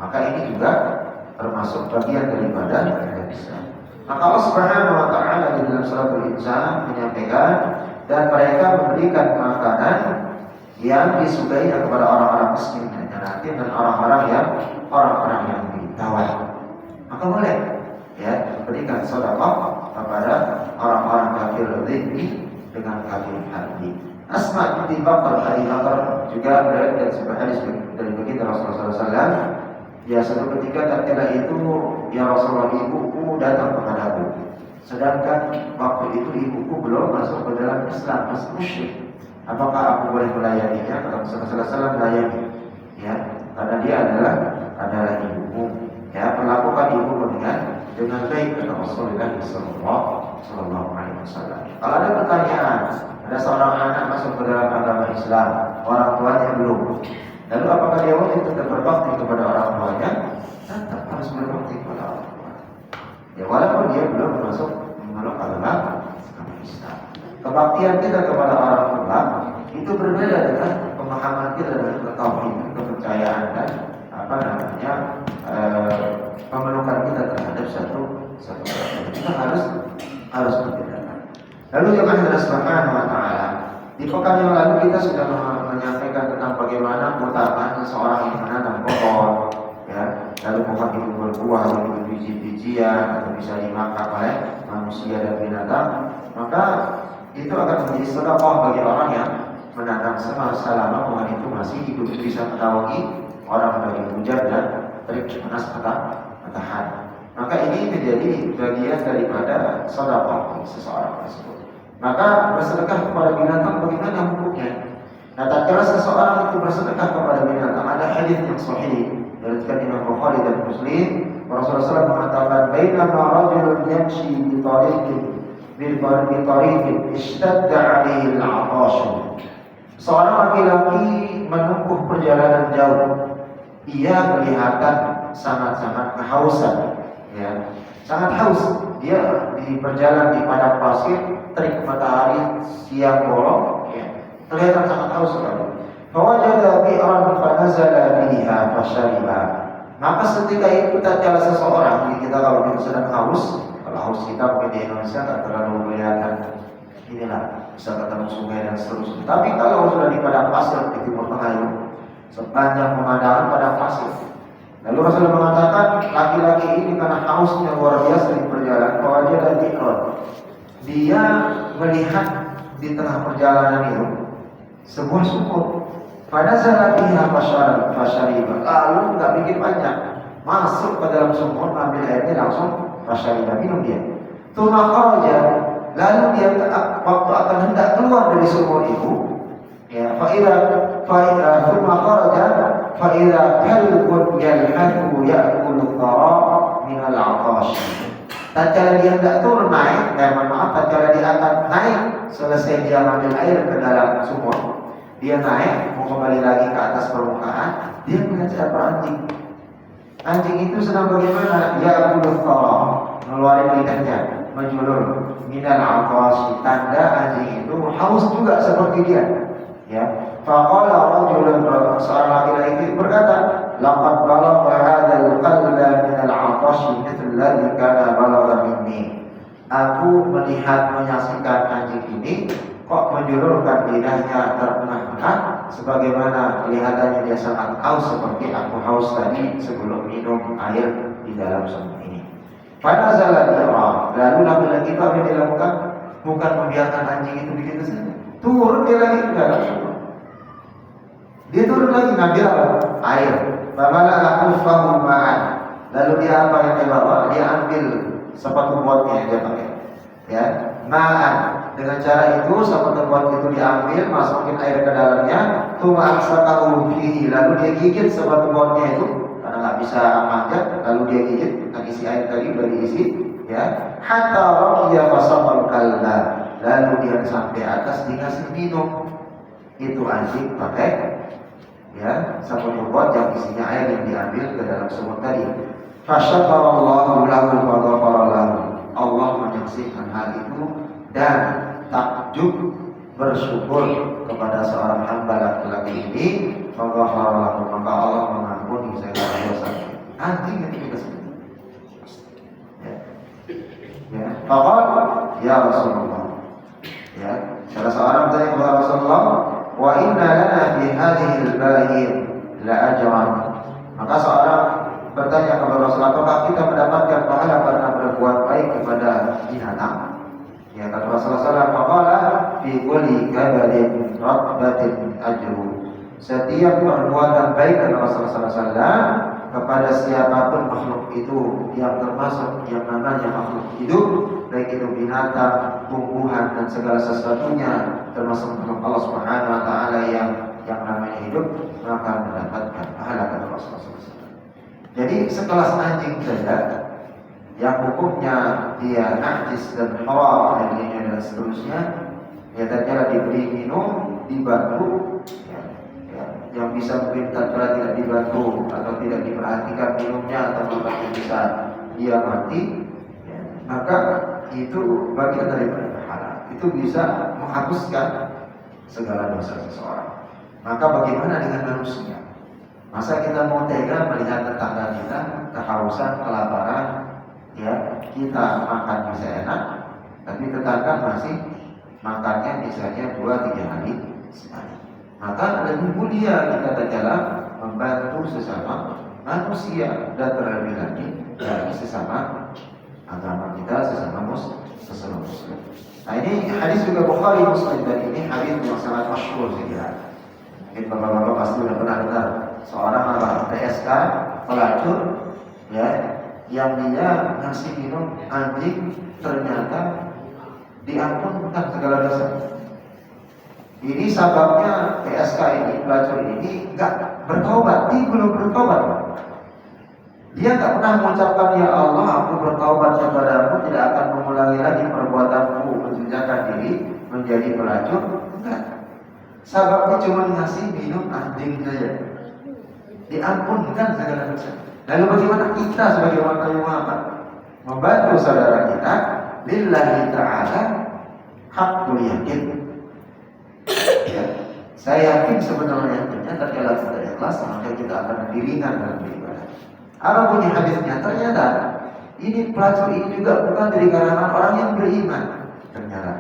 Speaker 1: Maka ini juga termasuk bagian daripada Islam. Maka Allah Subhanahu wa taala di dalam surat Al-Insan menyampaikan, dan mereka memberikan makanan yang disukai kepada orang-orang miskin dan yatim dan orang-orang yang ditawan. Maka boleh, ya, memberikan sedekah kepada orang-orang kafir ini dengan kafir hati. Asma binti Bakar Abi Bakar juga berada dari sebuah hadis dari baginda Rasulullah SAW. Ya, suatu ketika tatkala itu ya Rasulullah, ibuku datang kepadaku, sedangkan waktu itu ibuku belum masuk ke dalam Islam, masih musyrik. Apakah aku boleh melayaninya? Kata Rasulullah SAW, melayani, ya, karena dia adalah ibumu. Ya, perlakukan ibumu dengan baik, kata Rasulullah Sallallahu Alaihi Wasallam. Kalau ada pertanyaan, ada seorang anak masuk ke dalam agama Islam, orang tuanya belum, lalu apakah dia wajib tetap berbakti kepada orang tuanya? Tetap harus berbakti kepada orang tua. Ya, walaupun dia belum masuk memeluk agama Islam. Kebaktian kita kepada orang tua itu berbeda dengan pemahaman kita dengan ketauhidan, kepercayaan dan pemelukan kita terhadap satu. Kita harus membedakan. Lalu jemaah Allah Subhanahu wa taala, di pekan yang lalu kita sudah menyampaikan tentang bagaimana keutamaan seseorang yang menanam pohon, ya, lalu pohon itu berbuah, itu biji-bijian atau bisa dimakan oleh manusia dan binatang, maka itu akan menjadi sedekah bagi orang yang menanam selama pohon itu masih hidup, bisa menaungi orang dari hujan dan terik panas matahari. Maka ini menjadi bagian daripada sedekah seseorang tersebut. Maka bersedekah kepada binatang bagaimana hukumnya? Nah, tatkala seseorang itu bersedekah kepada binatang, ada hadis yang sahih dari Imam Bukhari dan Muslim, Rasulullah SAW mengatakan, "Bainama rajulun yamshi bi tariqin ishtadda 'alaihi al-'atash." Seorang laki-laki menempuh perjalanan jauh, ia kelihatan sangat-sangat kehausan, ya, sangat haus. Dia berjalan di padang pasir, terik matahari, siang bolong, ya, kelihatan sangat haus sekali. Fawajada bi'ran fanazala biha fashariba. Maka seketika itu tatkala seseorang, kita kalau kita sedang haus, kalau haus kita mungkin di Indonesia tak terlalu kelihatan, inilah bisa ketemu sungai dan seterusnya. Tapi kalau sudah di padang pasir di Timur Tengah itu, sepanjang pemandangan padang pasir. Lalu Rasulullah mengatakan, laki-laki ini karena hausnya luar biasa di perjalanan, fawajada bi'ran. Dia melihat di tengah perjalanan itu sebuah sumur. Pada saat dia fasyariba, lalu nggak bikin banyak, masuk ke dalam sumur, ambil airnya langsung fasyariba, minum dia. Tsumma kharaja, lalu dia waktu akan hendak keluar dari sumur itu, ya, tsumma kharaja fa idza kalbun yalhathu ya'kulu thara min al-'atash. Tatkala dia hendak turun naik, tatkala dia akan naik, selesai dia ambil air ke dalam sumur, dia naik mau kembali lagi ke atas permukaan, dia melihat seekor anjing. Anjing itu sedang bagaimana? Ya'kulu thara, mengeluarkan lidahnya, menjulur minal 'atash, tanda anjing itu haus juga seperti dia. Ya, faqala rajulun, seorang laki-laki berkata, laqad balagha hadzal qalba min al-'atash mithla alladhi kana balagha minni. Aku melihat menyaksikan anjing ini kok menjulurkan lidahnya terengah-engah sebagaimana kelihatannya dia sangat haus seperti aku haus tadi sebelum minum air di dalam sumur ini. Pada saat lalu laki-laki itu apa yang dilakukan? Bukan membiarkan anjing itu begitu saja, turun dia lagi ke dalam sumur. Dia turun lagi ngambil air. Famala akhfahu ma'an. Lalu dia apa yang dia bawa? Dia ambil sepatu botnya yang dia pakai. Ya, ma'an. Dengan cara itu sepatu bot itu diambil, masukin air ke dalamnya, tsumma amsakahu fihi. Lalu dia gigit sepatu botnya itu karena nggak bisa manjat, lalu dia gigit, isi air tadi udah diisi, ya. Hatta raqiya fasaqal kalba. Lalu dia sampai atas dikasih minum. Itu anjing pakai, ya, sepatu bot yang isinya air yang diambil ke dalam sumur tadi. Fasyakarallahu lahu wa ghafara lahu. Allah menyaksikan hal itu dan takjub bersyukur kepada seorang hamba laki-laki ini, wa ghafara lahu, maka Allah mengampuni segala dosa. Anjing itu juga seperti itu. Ya, faqala ya Rasulullah. Ya, salah seorang bertanya kepada Rasulullah, wa inna lana fi hadhihi al-bahir la ajran. Maka seorang bertanya kepada Rasulullah, apakah kita mendapatkan pahala karena berbuat baik kepada binatang? Ya kata Rasulullah SAW, fi kulli kabadin ratbatin ajru. Setiap perbuatan baik kata Rasulullah SAW kepada siapapun makhluk itu, yang termasuk yang namanya makhluk hidup, baik itu binatang, tumbuhan dan segala sesuatunya, termasuk makhluk Allah Subhanahu Wa Taala yang namanya hidup, maka mendapatkan pahala kata Rasulullah SAW. Jadi sekelas anjing saja yang hukumnya dia najis dan haram airnya dan seterusnya, ya tatkala diberi minum, dibantu, yang bisa mungkin tatkala tidak dibantu atau tidak diperhatikan minumnya atau mungkin bisa dia mati, ya, maka itu bagian daripada pahala. Itu bisa menghapuskan segala dosa seseorang. Maka bagaimana dengan manusia? Masa kita mau tega melihat tetangga kita kehausan, kelaparan, ya kita makan bisa enak, tapi tetangga masih makannya misalnya 2-3 hari sekali. Maka lebih mulia kita dalam membantu sesama manusia dan terlebih lagi dari sesama agama kita, sesama muslim. Nah ini hadis juga Bukhari Muslim, dan ini hadis yang sangat masyhur saya kira. Mungkin bapak-bapak pasti sudah pernah dengar seorang PSK pelacur, ya, yang dia ngasih minum anjing, ternyata diampunkan segala dosa. Ini sebabnya PSK ini, pelacur ini enggak bertobat, dia belum bertobat. Dia enggak pernah mengucapkan, ya Allah, aku bertobat kepadamu, tidak akan mengulangi lagi perbuatanku menjadikan diri menjadi pelacur. Enggak. Sebabnya cuma ngasih minum anjing saja, diampunkan segala dosa. Lalu bagaimana kita sebagai warga Muhammad membantu saudara kita? Lillahi ta'ala haqqul yakin. Ya, saya yakin sebenarnya ternyata kalau kita ikhlas, maka kita akan diringan dalam beribadah. Apa bunyi hadisnya? Ternyata ini pelacur ini juga bukan dari kalangan orang yang beriman. Ternyata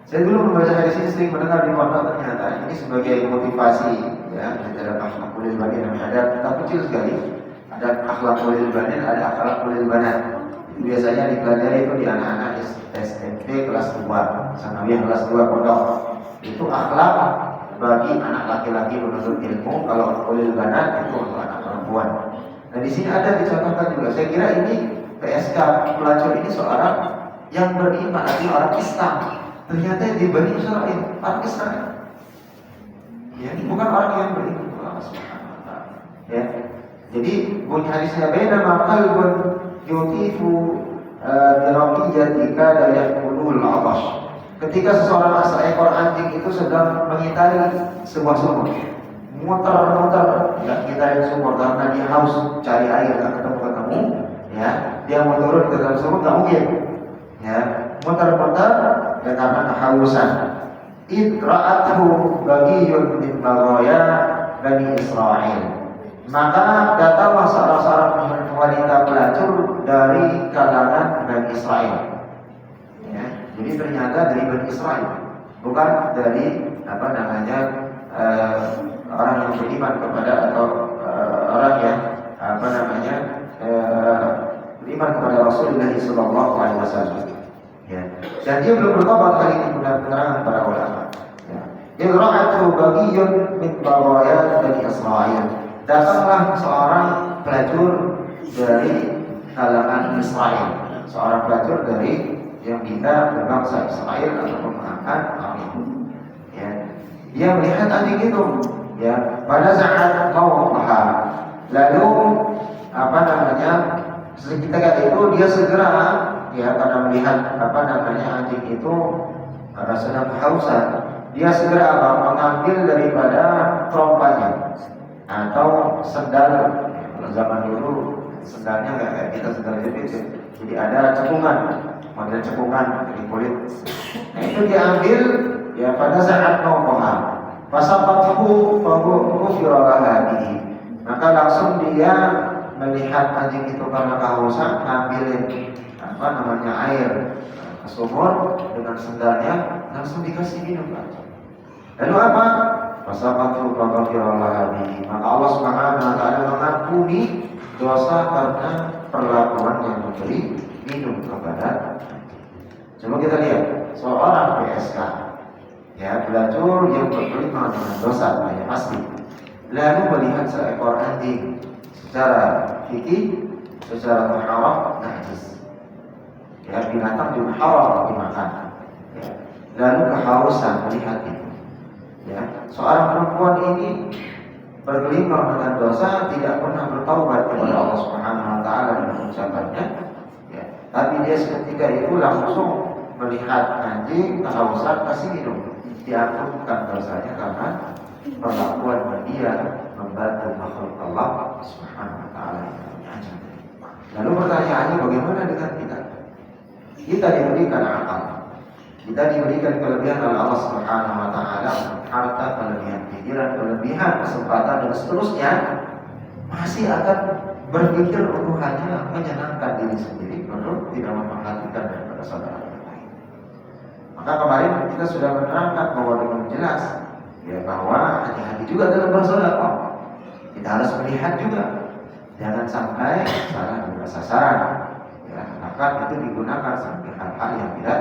Speaker 1: saya dulu membaca hadis ini, sering mendengar di mana, ternyata ini sebagai motivasi, ya, dalam akhlakul banin. Ada kitab kecil sekali, ada akhlakul banin, ada akhlakul banat. Biasanya dipelajari itu di anak-anak SMP kelas 2, sanawiyah kelas 2 pondok. Itu akhlak bagi anak laki-laki menuntut ilmu, kalau ulil banat itu untuk anak perempuan. Dan di sini ada dicontohkan juga. Saya kira ini PSK pelacur ini seorang yang beriman, artinya orang Islam. Ternyata di Bani Israil, orang Israel. Ya, ini bukan orang yang beriman. Ya. Jadi bunyi hadisnya beda maqalbun yutifu biraqiyyatika la yaqulul abash. Ketika seseorang seekor anjing itu sedang mengitari sebuah sumur, muter-muter, ya, ngitari sumur karena dia haus cari air, tak ketemu, ya, dia mau turun ke dalam sumur tak mungkin, ya, muter-muter dan karena kehausan. Idra'athu bagiyun min baghaya Bani Israil. Maka datanglah seorang wanita pelacur dari kalangan Bani Israil. Ya, jadi ternyata dari Bani Israil, bukan dari orang yang beriman kepada atau orang yang beriman kepada Rasulullah SAW. Ya. Dan dia belum bertobat, kali ini benar-benar para ulama. Ya. Idra'atu bagiyun min baghaya Bani Israil. Datanglah seorang pelacur dari kalangan Israel, seorang pelacur dari yang kita berbangsa Israel atau mengangkat kami. Ya. Dia melihat anjing itu, ya, pada saat mau mahal. Lalu ketika itu dia segera, ya, karena melihat anjing itu sedang kehausan, dia segera mengambil daripada terompanya atau sendal. Kalau zaman dulu sendalnya nggak kayak kita sendal jepit, jadi ada cekungan, model cekungan di kulit. Nah itu diambil, ya, pada saat mau pohon. Fasaqathu firalahi. Maka langsung dia melihat anjing itu karena kehausan, ngambilin air ke sumur dengan sendalnya, langsung dikasih minum. Lalu apa? Fasaqathu firalahi. Maka Allah Subhanahu wa taala mengampuni dosa karena perlakuan yang memberi minum kepada. Coba kita lihat seorang PSK, ya pelacur yang berkelima dengan dosa, ya pasti. Lalu melihat seekor anjing secara fikih, secara muharram najis. Ya binatang juga haram dimakan. Ya. Lalu kehausan melihat itu. Ya, seorang perempuan ini bergelimang dengan dosa, tidak pernah bertaubat kepada Allah Subhanahu wa taala dengan ucapannya. Ya, tapi dia seketika itu langsung melihat anjing, kehausan, kasih minum. Diampunkan dosanya karena perlakuan dia membantu makhluk Allah Subhanahu wa taala. Lalu pertanyaannya, bagaimana dengan kita? Kita diberikan akal, kita diberikan kelebihan oleh Allah Subhanahu wa taala, harta, kelebihan pikiran, kelebihan kesempatan dan seterusnya, masih akan berpikir untuk hanya menyenangkan diri sendiri, menurut tidak memperhatikan daripada saudara lain. Maka kemarin kita sudah menerangkan bahwa dengan jelas, ya bahwa hati-hati juga dalam bersedekah. Kita harus melihat juga, jangan sampai salah guna sasaran. Ya, maka itu digunakan sebagai hal-hal yang tidak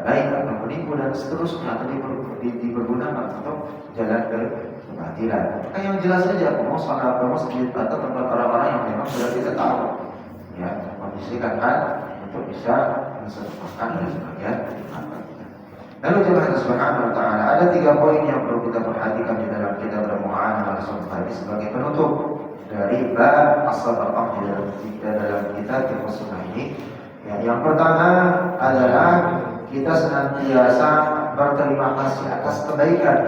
Speaker 1: baik atau menipu dan seterusnya, atau dipergunakan untuk jalan ke kebatilan. Maka yang jelas saja, salat ke masjid atau tempat orang-orang yang memang sudah kita tahu, ya membisikkan hal untuk bisa mensedekahkan dan sebagian harta. Lalu jemaah subhanahu wa ta'ala, ada 3 poin yang perlu kita perhatikan di dalam kitab Al-Mu'amalah Al-Sunnah sebagai penutup dari bab as-sadaqah di dalam kitab Al-Sunnah ini. Ya, yang pertama adalah kita senantiasa berterima kasih atas kebaikan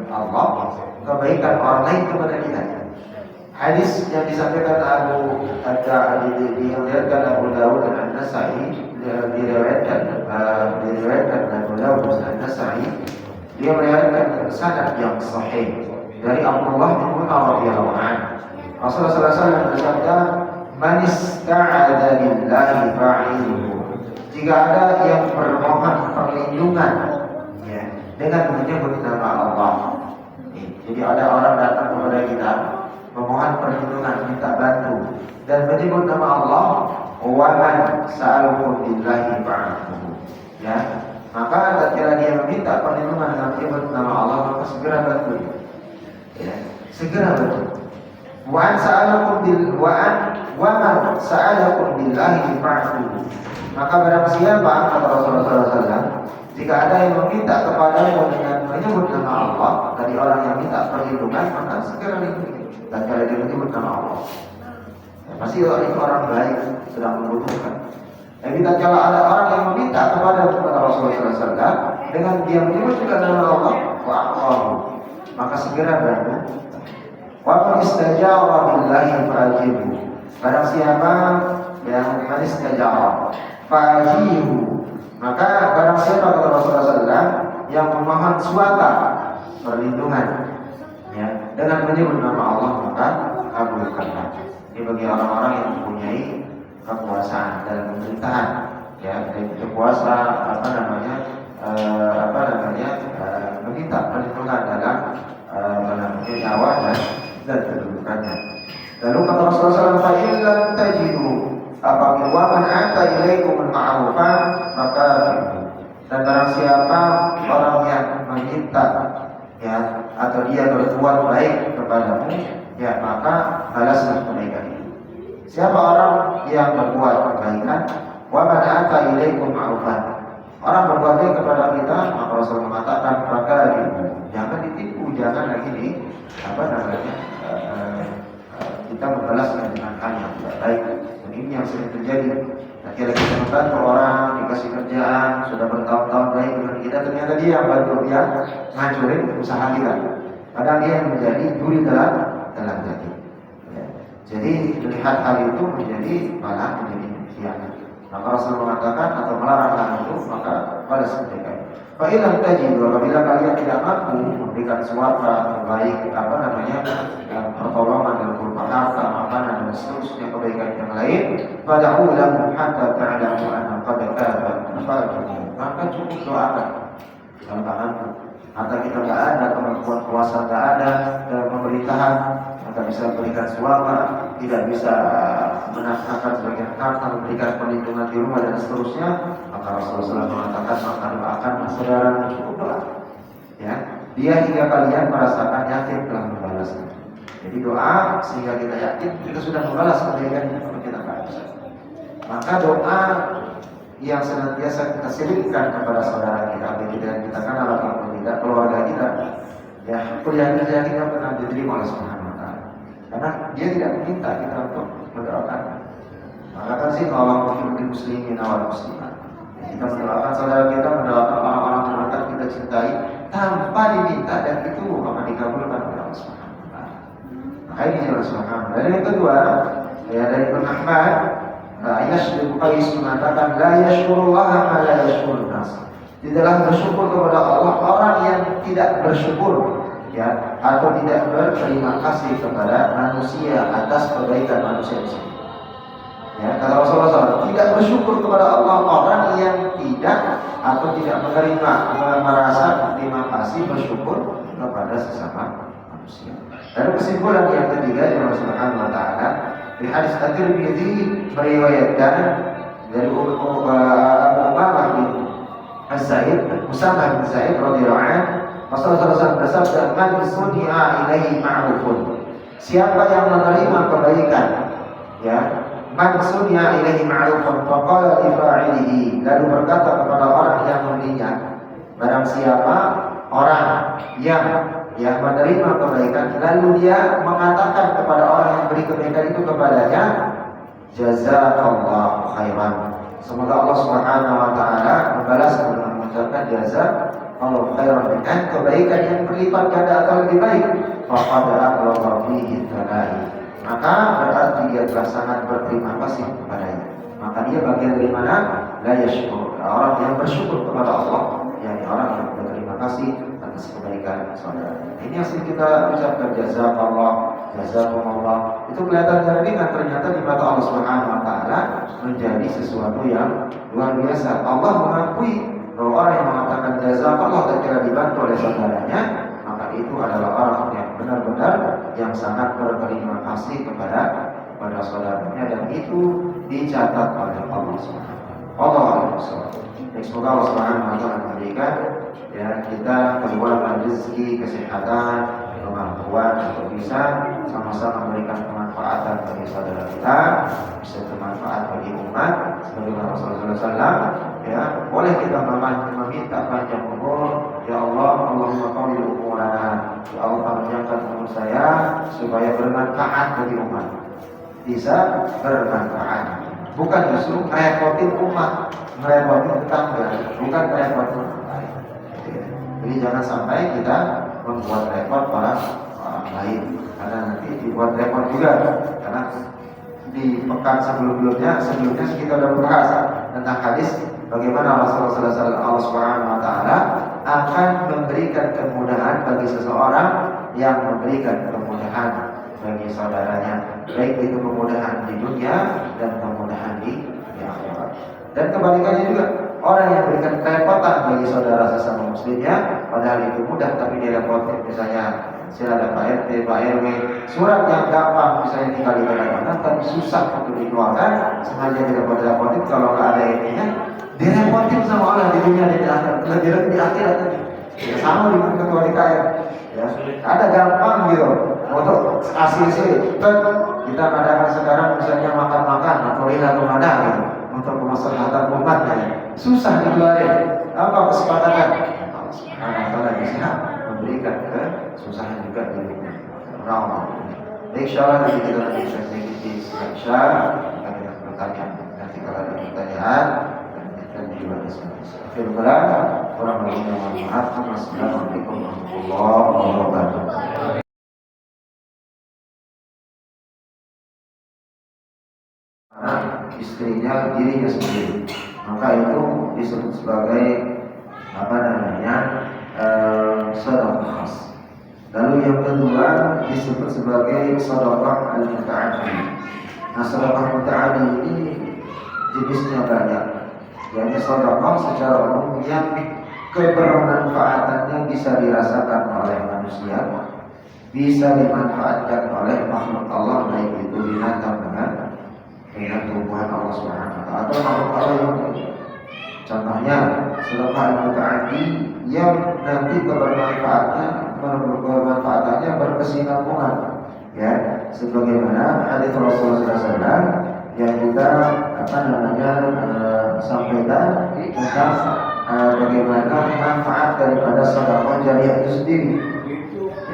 Speaker 1: Allah, kebaikan orang lain kepada kita. Hadis yang disampaikan Abu Dawud dan An-Nasa'i, diriwayatkan Abu Dawud dan An-Nasa'i, dia meriwayatkan sanad yang sahih dari Abdullah bin Umar radhiyallahu anhu. Rasulullah sallallahu alaihi wasallam bersabda, "Man ista'adza billahi fa'iluhu." Jika ada yang bermohon perlindungan, ya, dengan menyebut nama Allah. Jadi ada orang datang kepada kita memohon perlindungan, minta bantu dan menyebut nama Allah, wa man sa'aluhu billahi fa'aluhu. Ya, maka tatkala dia meminta perlindungan dengan menyebut nama Allah, maka segera bantu. Ya, segera bantu. Wa man sa'aluhu billahi fa'aluhu. Maka barang siapa, kata Rasulullah SAW, jika ada yang meminta kepadamu dengan menyebut nama Allah, dari orang yang minta perlindungan, maka segera lindungi. Dan kalau dia menyebut nama Allah, ya, pasti itu orang baik, sedang membutuhkan. Dan kita kalau ada orang yang meminta kepada Rasulullah SAW dengan dia menyebut juga nama Allah, wa'ahu, maka segera bantu. Wa istajara billahi fa'ajibu. Barang siapa yang istajara fa'ajibu, maka barang siapa, kata Rasulullah SAW, yang memohon suaka perlindungan, ya, dengan menyebut nama Allah, maka kabulkanlah. Ini bagi orang-orang yang mempunyai kekuasaan dalam pemerintahan, ya, itu kuasa meminta perlindungan dalam nyawa dan kedudukannya. Lalu kata Rasulullah SAW, "Fa'illam tajidu." Apabila waman ata ilaikum al-ma'rufa maka dan barang siapa orang yang meminta, ya, atau dia berbuat baik kepadamu, ya, maka balaslah kebaikan itu. Siapa orang yang berbuat kebaikan, waman ata ilaikum ma'rufan, orang berbuat baik kepada kita, maka Rasul mengatakan, maka jangan ditipu, jangan lagi kita membalasnya dengan hal yang tidak baik. Ini yang sering terjadi. Akhirnya kita membantu orang, dikasih kerjaan, sudah bertahun-tahun baik dengan kita, ternyata dia yang bantu, dia ngancurin usaha kita. Padahal dia yang menjadi duri dalam hati. Ya. Jadi melihat hal itu menjadi khianat. Maka Rasul mengatakan atau melarang hal itu, maka balas kebaikan. Fa'ilam tajidu, apabila kalian tidak mampu memberikan suaka baik, pertolongan dalam berupa harta, makanan dan seterusnya kebaikan yang lain, fad'u lahu hatta ta'lamu anna qad kaba fa'tuhu. Maka cukup doakan dalam tanganku. Harta kita tidak ada, kemampuan kuasa tidak ada dalam pemerintahan, tak bisa memberikan suaka, tidak bisa menafkahkan sebagian harta, memberikan perlindungan di rumah dan seterusnya, maka Rasulullah SAW mengatakan maka doakan saudara cukup doa. Ya, dia hingga kalian merasakan yakin telah membalasnya. Jadi doa sehingga kita yakin kita sudah membalas kebaikan yang kita balas. Maka doa yang senantiasa kita selipkan kepada saudara kita, baik kita kenal ataupun tidak, keluarga kita, ya kuliah kita pernah diterima oleh Subhanahu wa Ta'ala. Karena dia tidak meminta kita untuk mendoakan. Maka kan sih kalau muslimin awal muslimat, kita mendoakan saudara kita, mendoakan orang-orang terdekat kita cintai tanpa diminta, dan itu akan dikabulkan oleh Allah Subhanahu wa Ta'ala. Maka ini Allah Subhanahu wa Ta'ala. Dan yang kedua, ya dari Ibnu Ahmad, Yashbul Qais mengatakan la yashkurullah ma la yashkurun nas. Tidaklah bersyukur kepada Allah orang yang tidak bersyukur, ya, atau tidak berterima kasih kepada manusia atas kebaikan manusia tersebut. Ya, kata Rasulullah SAW, tidak bersyukur kepada Allah orang yang tidak atau tidak menerima, merasa terima kasih, bersyukur kepada sesama manusia. Dan kesimpulan yang ketiga yang Allah Subhanahu wa Ta'ala di hadis At-Tirmidzi meriwayatkan dari Abu Umamah bin Zaid, Usamah bin Zaid radhiyallahu anhu, Rasulullah SAW bersabda, "Man suni'a ilaihi ma'rufun." Siapa yang menerima kebaikan, ya, man suni'a ilaihi ma'rufun faqala li fa'ilihi, lalu berkata kepada orang yang memberinya, barang siapa orang yang menerima kebaikan lalu dia mengatakan kepada orang yang beri kebaikan itu kepadanya, jazakallahu khairan, semoga Allah Subhanahu wa Ta'ala membalas dengan mengucapkan jazakallahu khairan, dengan kebaikan yang berlipat ganda atau lebih baik, faqad aqlaba fihi thalai, maka berarti dia telah sangat berterima kasih kepadanya. Maka dia bagian dari mana? La yashkur, orang yang bersyukur kepada Allah, yakni orang yang berterima kasih atas kebaikan saudara. Ini yang kita ucapkan jazakallah, jazakumullah. Itu kelihatan ringan, ternyata di mata Allah Subhanahu wa Ta'ala menjadi sesuatu yang luar biasa. Allah mengakui bahwa orang yang mengatakan jazakallah tak kira dibantu oleh saudaranya, maka itu adalah orang yang benar-benar yang sangat berterima kasih kepada saudaranya, dan itu dicatat oleh Allah Subhanahu wa Ta'ala. Semoga Allah Subhanahu wa Ta'ala memberikan, ya, kita keluarkan rezeki, kesehatan, kemampuan untuk bisa sama-sama memberikan kemanfaatan bagi saudara kita, bisa bermanfaat bagi umat. Sebagaimana Rasulullah SAW, ya, boleh kita meminta panjang umur. Ya Allah, Allahumma qawil umurana, ya Allah panjangkan umur saya supaya bermanfaat bagi umat, bisa bermanfaat, bukan justru merepotin umat, merepotin tetangga, bukan merepotin orang lain. Jadi jangan sampai kita membuat repot para orang lain, karena nanti dibuat repot juga. Karena di pekan sebelumnya kita sudah membahas tentang hadis bagaimana Rasulullah SAW, Allah Subhanahu wa Ta'ala akan memberikan kemudahan bagi seseorang yang memberikan kemudahan bagi saudaranya, baik itu kemudahan di dunia dan kemudahan di akhirat. Dan kebalikannya juga, orang yang berikan kerepotan bagi saudara sesama muslimnya, padahal itu mudah tapi dia repotin, misalnya silakan Pak RT, Pak RW, surat yang gampang misalnya tinggal di mana, tapi susah untuk dikeluarkan, sengaja direpot-repotin, kalau nggak ada ininya, direpotin sama Allah di dunia dan di akhirat, lebih di akhirat tadi. Ya, sama dengan ketua DKM, ya, ada gampang gitu untuk ACC, kita kadang sekarang misalnya makan-makan atau lihat kemana gitu, untuk kemaslahatan umatnya, susah dikeluarin. Apa kesepakatan? Allah Subhanahu wa Ta'ala bisa memberikan kesusahan juga di dunia. Insyaallah nanti kita bisa sedikit share, kita bertanya. Nanti kalau ada pertanyaan, kita juga bisa. Kurang lebihnya mohon maaf. Assalamualaikum warahmatullahi wabarakatuh. Istrinya, dirinya sendiri, maka itu disebut sebagai sedekah khas. Lalu yang kedua disebut sebagai sedekah al-muta'addi. Nah, sedekah muta'addi ini jenisnya banyak. Yakni sedekah secara umum yang kebermanfaatannya bisa dirasakan oleh manusia, bisa dimanfaatkan oleh makhluk Allah, baik itu binatang dengan tumbuhan Allah Subhanahu wa taala atau makhluk Allah yang lain. Contohnya sedekah muta'addi yang nanti kebermanfaatannya berkesinambungan, ya, sebagaimana hadis Rasulullah SAW yang kita sampaikan tentang bagaimana manfaat daripada sedekah jariyah itu sendiri.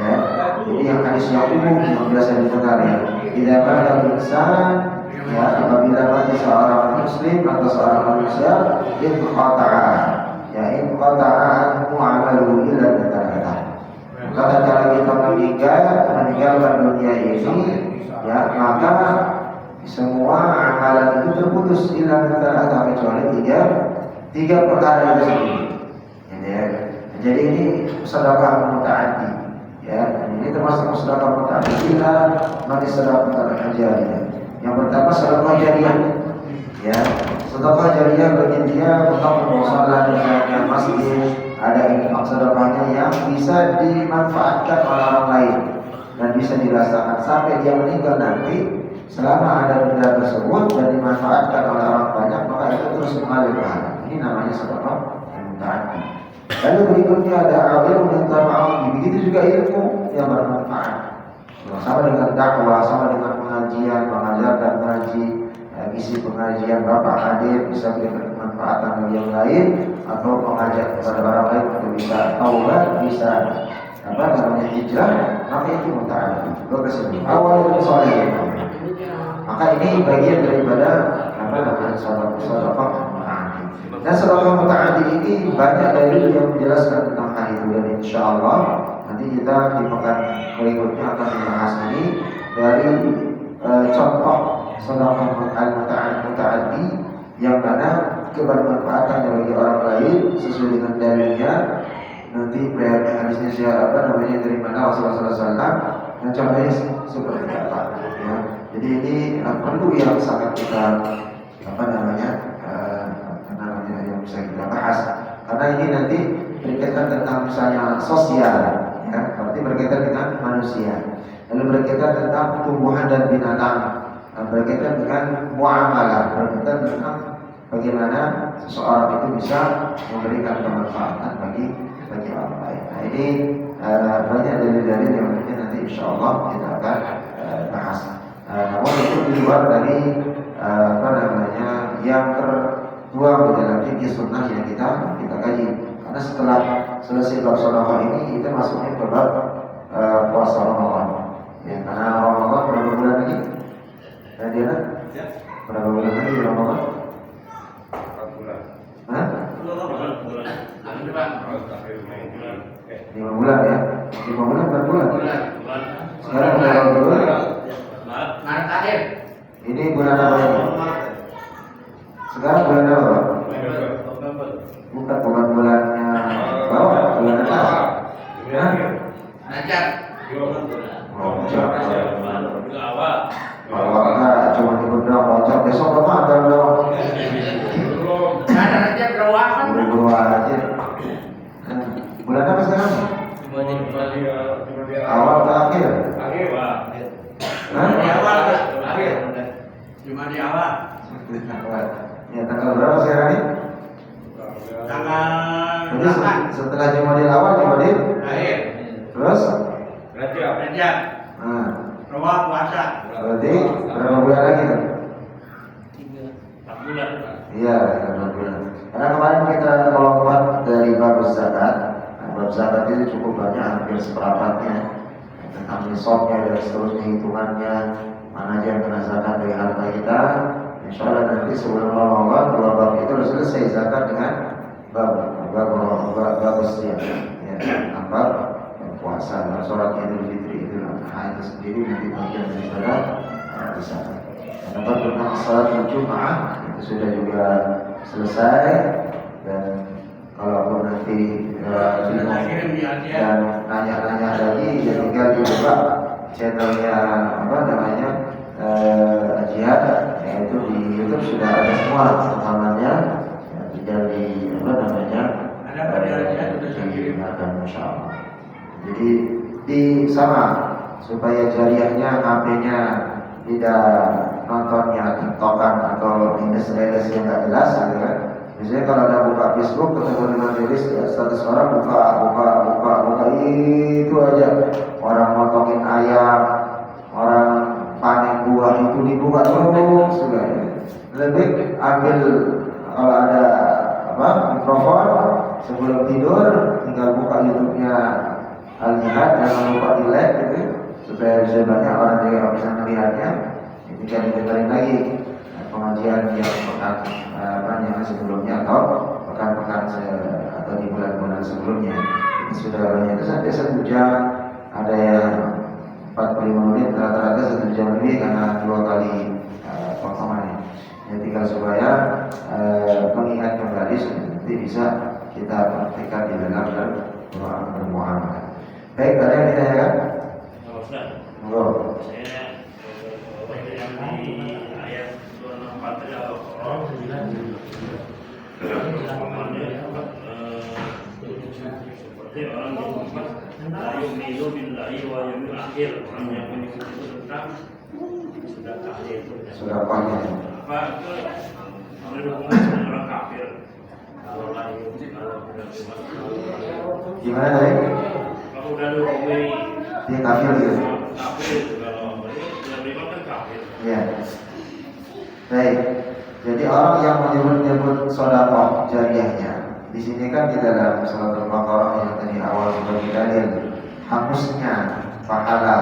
Speaker 1: Ya, jadi yang hadis yang umum yang biasa didengar, ya, tidak ada insan, ya, apabila mati seorang muslim atau seorang manusia, inqata'a mu'amaluhu illa bitarikah. Kata cara kita meninggalkan dunia ini, ya, maka semua amalan itu terputus illa bitarikah, kecuali tiga perkara itu sendiri. Ya, jadi ini sedekah muta'addi. Ya, ini termasuk sedekah muta'addi ila manis sedekah jariyah. Yang pertama sedekah jariyah. Ya, sedekah jariyah bagi dia untuk musola misalnya masjid, ada infak sedekahnya yang bisa dimanfaatkan oleh orang lain dan bisa dirasakan sampai dia meninggal nanti. Selama ada benda tersebut dan dimanfaatkan oleh orang banyak, maka itu terus mengalir pahala. Ini namanya sedekah muta'addi. Lalu berikutnya ada ilmu yang terma'udi. Begitu juga ilmu yang bermanfaat. Sama dengan dakwah, sama dengan pengajian, mengajarkan mengaji, isi pengajian Bapak hadir bisa berikan kemanfaatan bagi yang lain, atau mengajak kepada orang lain untuk bisa taubat, bisa hijrah, maka itu muta'addi. Awal itu soleh. Maka ini bagian daripada sedekah muta'addi. Dan sedekah muta'addi ini banyak dalil yang menjelaskan tentang hal itu, dan insyaallah nanti kita di pekan berikutnya akan membahas ini dari contoh sedekah muta'addi yang mana kebermanfaatannya bagi orang lain sesuai dengan dalilnya. Nanti hadisnya dari mana Rasulullah SAW dan contohnya seperti apa, ya. Jadi ini perlu yang sangat kita yang bisa kita bahas, karena ini nanti berkaitan tentang misalnya sosial, ya, berarti berkaitan dengan manusia, lalu berkaitan tentang tumbuhan dan binatang, berkaitan dengan muamalah, berkaitan tentang bagaimana seseorang itu bisa memberikan kemanfaatan bagi orang lain. Nah, ini banyak dalil-dalil yang nanti insyaallah kita akan bahas. Namun itu di luar dari yang tertuang di dalam fikih sunnah yang kita kaji. Karena setelah selesai bab sedekah ini, kita masuknya ke bab puasa Ramadan. Ya, karena Ramadan berapa bulan lagi? Dia berapa bulan lagi Ramadan? 4 bulan. Hah? 5 bulan ya? 5 bulan, 4 bulan? Sekarang berapa bulan? Maret akhir. Ini bulan apa ini? Sekarang bulan apa? Bukan bulannya bawah, bulan atas. Najab. Awal cuma diundang bocor, besok Ramadan dong. Ada aja berawakan. Aja. Bulan apa sekarang? Awal ke akhir? Akhir. Di awal ke akhir. Cuma di awal. Ya, tanggal berapa sekarang ini? Tanggal 8. Setelah Jumadil awal, Jumadil akhir. Terus? Rajab. Rawah puasa. Berarti berapa bulan lagi kan? 4 bulan. Iya, 4 bulan. Karena kemarin kita melompat dari bab zakat. Bab zakat itu cukup banyak, hampir seperempatnya, tentang nisabnya dan seterusnya, hitungannya, mana aja yang kena zakat dari harta kita. Insyaallah nanti sebelum Ramadan 2 bab itu sudah selesai zakat dengan bab siang, ya, tanpa puasa dan sholat Idul Fitri itu itu sendiri nanti bagian daripada zakat. Dan tentang sholat Jumat itu sudah juga selesai, dan kalau nanti dan nanya-nanya lagi, ya tinggal dibuka channelnya Jihad, yaitu di YouTube sudah ada semua rekamannya, tinggal di ada pada Jihad sudah dikirim, insyaallah. Jadi di sama supaya jariahnya HP-nya tidak nontonnya TikTokan atau minus-minus yang nggak jelas gitu kan. Misalnya kalau ada buka Facebook ketemu dengan rilis ya, status orang buka itu aja, orang motongin ayam, orang panen buah itu dibuka terus juga. Lebih ambil kalau ada mikrofon sebelum tidur tinggal buka YouTube-nya Al-Jihad, jangan lupa di like gitu supaya bisa banyak orang juga bisa melihatnya. Ketika didengarin lagi pengajian yang yang sebelumnya atau pekan-pekan atau di bulan-bulan sebelumnya itu sudah banyak. Itu sampai 1 jam, ada yang 45 menit, rata-rata 1 jam lebih karena 2 kali potongannya. Ya tinggal supaya mengingat kembali nanti bisa kita praktikkan di dalam bermuamalah. Baik, ada yang ditanyakan? Monggo.
Speaker 2: Saya yang di ayat 24 tadi Al-Baqarah seperti orang yang la yu'minu billahi wa yaumil akhir, orang yang menyebut tentang sudah kafir itu.
Speaker 1: Sudah panjang.
Speaker 2: Apa itu? Ada hubungan orang kafir. Kalau lain kalau sudah
Speaker 1: Gimana tadi?
Speaker 2: kalau udah dihukumi
Speaker 1: Dia kafir gitu.
Speaker 2: kafir, kalau yang beriman kan kafir.
Speaker 1: Ya. Baik. Jadi orang yang menyebut-nyebut sedekah jariahnya, di sini kan di dalam surat Al-Baqarah yang tadi awal sebagai dalil hapusnya pahala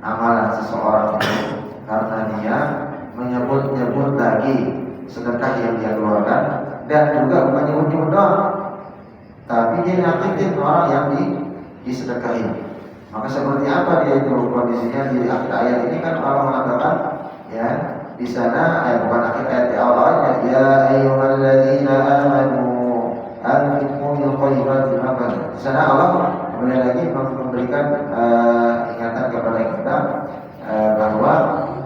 Speaker 1: amalan seseorang itu karena dia menyebut-nyebut lagi sedekah yang dia keluarkan, dan juga bukan nyebut-nyebut doang, tapi dia nyakitin orang yang disedekahin. Maka seperti apa dia itu kondisinya di akhir ayat ini kan Allah mengatakan ya di sana bukan akhir ayat awalnya ya ayyuhalladzina amanu anfiqu min thayyibati ma kasabtum. Di sana Allah kemudian lagi memberikan ingatan kepada kita bahwa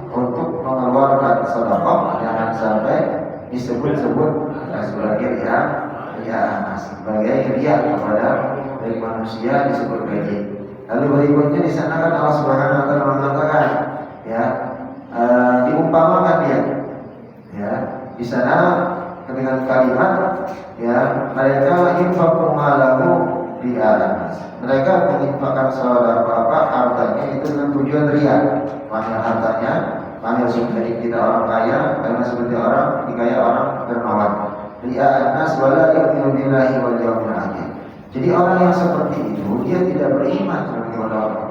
Speaker 1: untuk mengeluarkan sedekah jangan sampai disebut-sebut sebagai sebagai riya kepada dari manusia disebut baik. Lalu berikutnya di sana kan Allah Subhanahu wa taala mengatakan ya diumpamakan dia ya di sana dengan kalimat ya mereka infaqu malahu di anas. Mereka menginfakkan hartanya itu dengan tujuan riya. Makanya hartanya panggil seperti kita orang kaya, karena seperti orang dikaya orang dermawan. Riya anas wala yu'minu billahi wal yawmil akhir. Jadi orang yang seperti itu dia tidak beriman kepada Allah.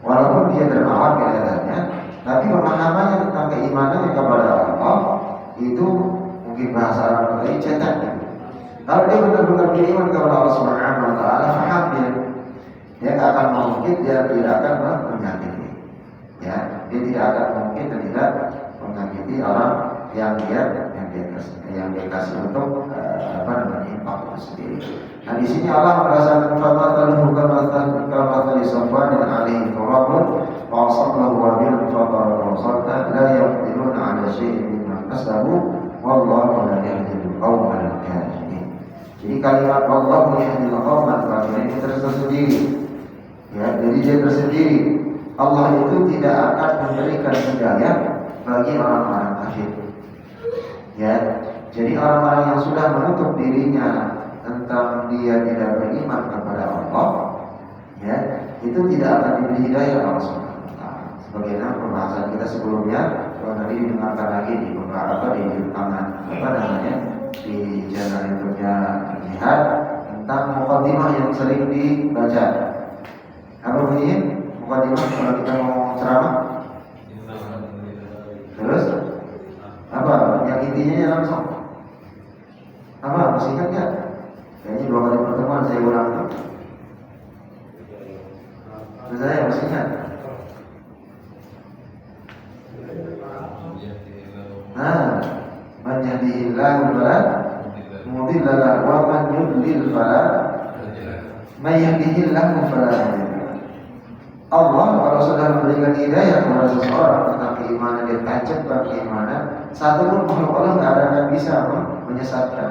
Speaker 1: Walaupun dia dermawan kelihatannya, tapi pemahamannya tentang keimanannya kepada Allah itu mungkin bahasa Arab tadi cetak. Kalau dia benar-benar beriman kepada Allah Subhanahu wa taala, paham dia tidak akan mungkin dia tidak akan menyakiti. Ya, dia tidak akan mungkin dan tidak menyakiti orang yang dia kasih untuk infak itu sendiri. Nah di sini Allah merasakan fatataluhu kama tali safwan dan alaihi turabun wa asallahu wa bil fatara sultan la yaqdiruna ala syai'in mimma kasabu wallahu la yahdil qaumal kafirin. Jadi kalimat wallahu yahdil qaumal kafirin itu tersendiri. Ya, jadi dia tersendiri. Allah itu tidak akan memberikan hidayah bagi orang-orang kafir. Ya, jadi orang-orang yang sudah menutup dirinya tentang dia tidak beriman kepada Allah, ya, itu tidak akan diberi hidayah Allah Subhanahu wa taala. Sebagaimana pembahasan kita sebelumnya, kalau tadi didengarkan lagi di beberapa di tangan di channel YouTube-nya Jihad tentang mukadimah yang sering dibaca. Apa bunyinya? Mukadimah kalau kita mau ceramah. Terus apa? Yang intinya langsung apa? Masih ingat nggak? Kayaknya 2 kali pertemuan saya ulang tuh. Saya masih ingat. Man yahdihillahu fala mudilla lahu wa man yudlil fala yahdihillahu fala mudilla. Allah kalau sudah memberikan hidayah kepada seseorang tentang keimanan dan tancapkan keimanan, satu pun makhluk Allah tidak ada yang bisa menyesatkan.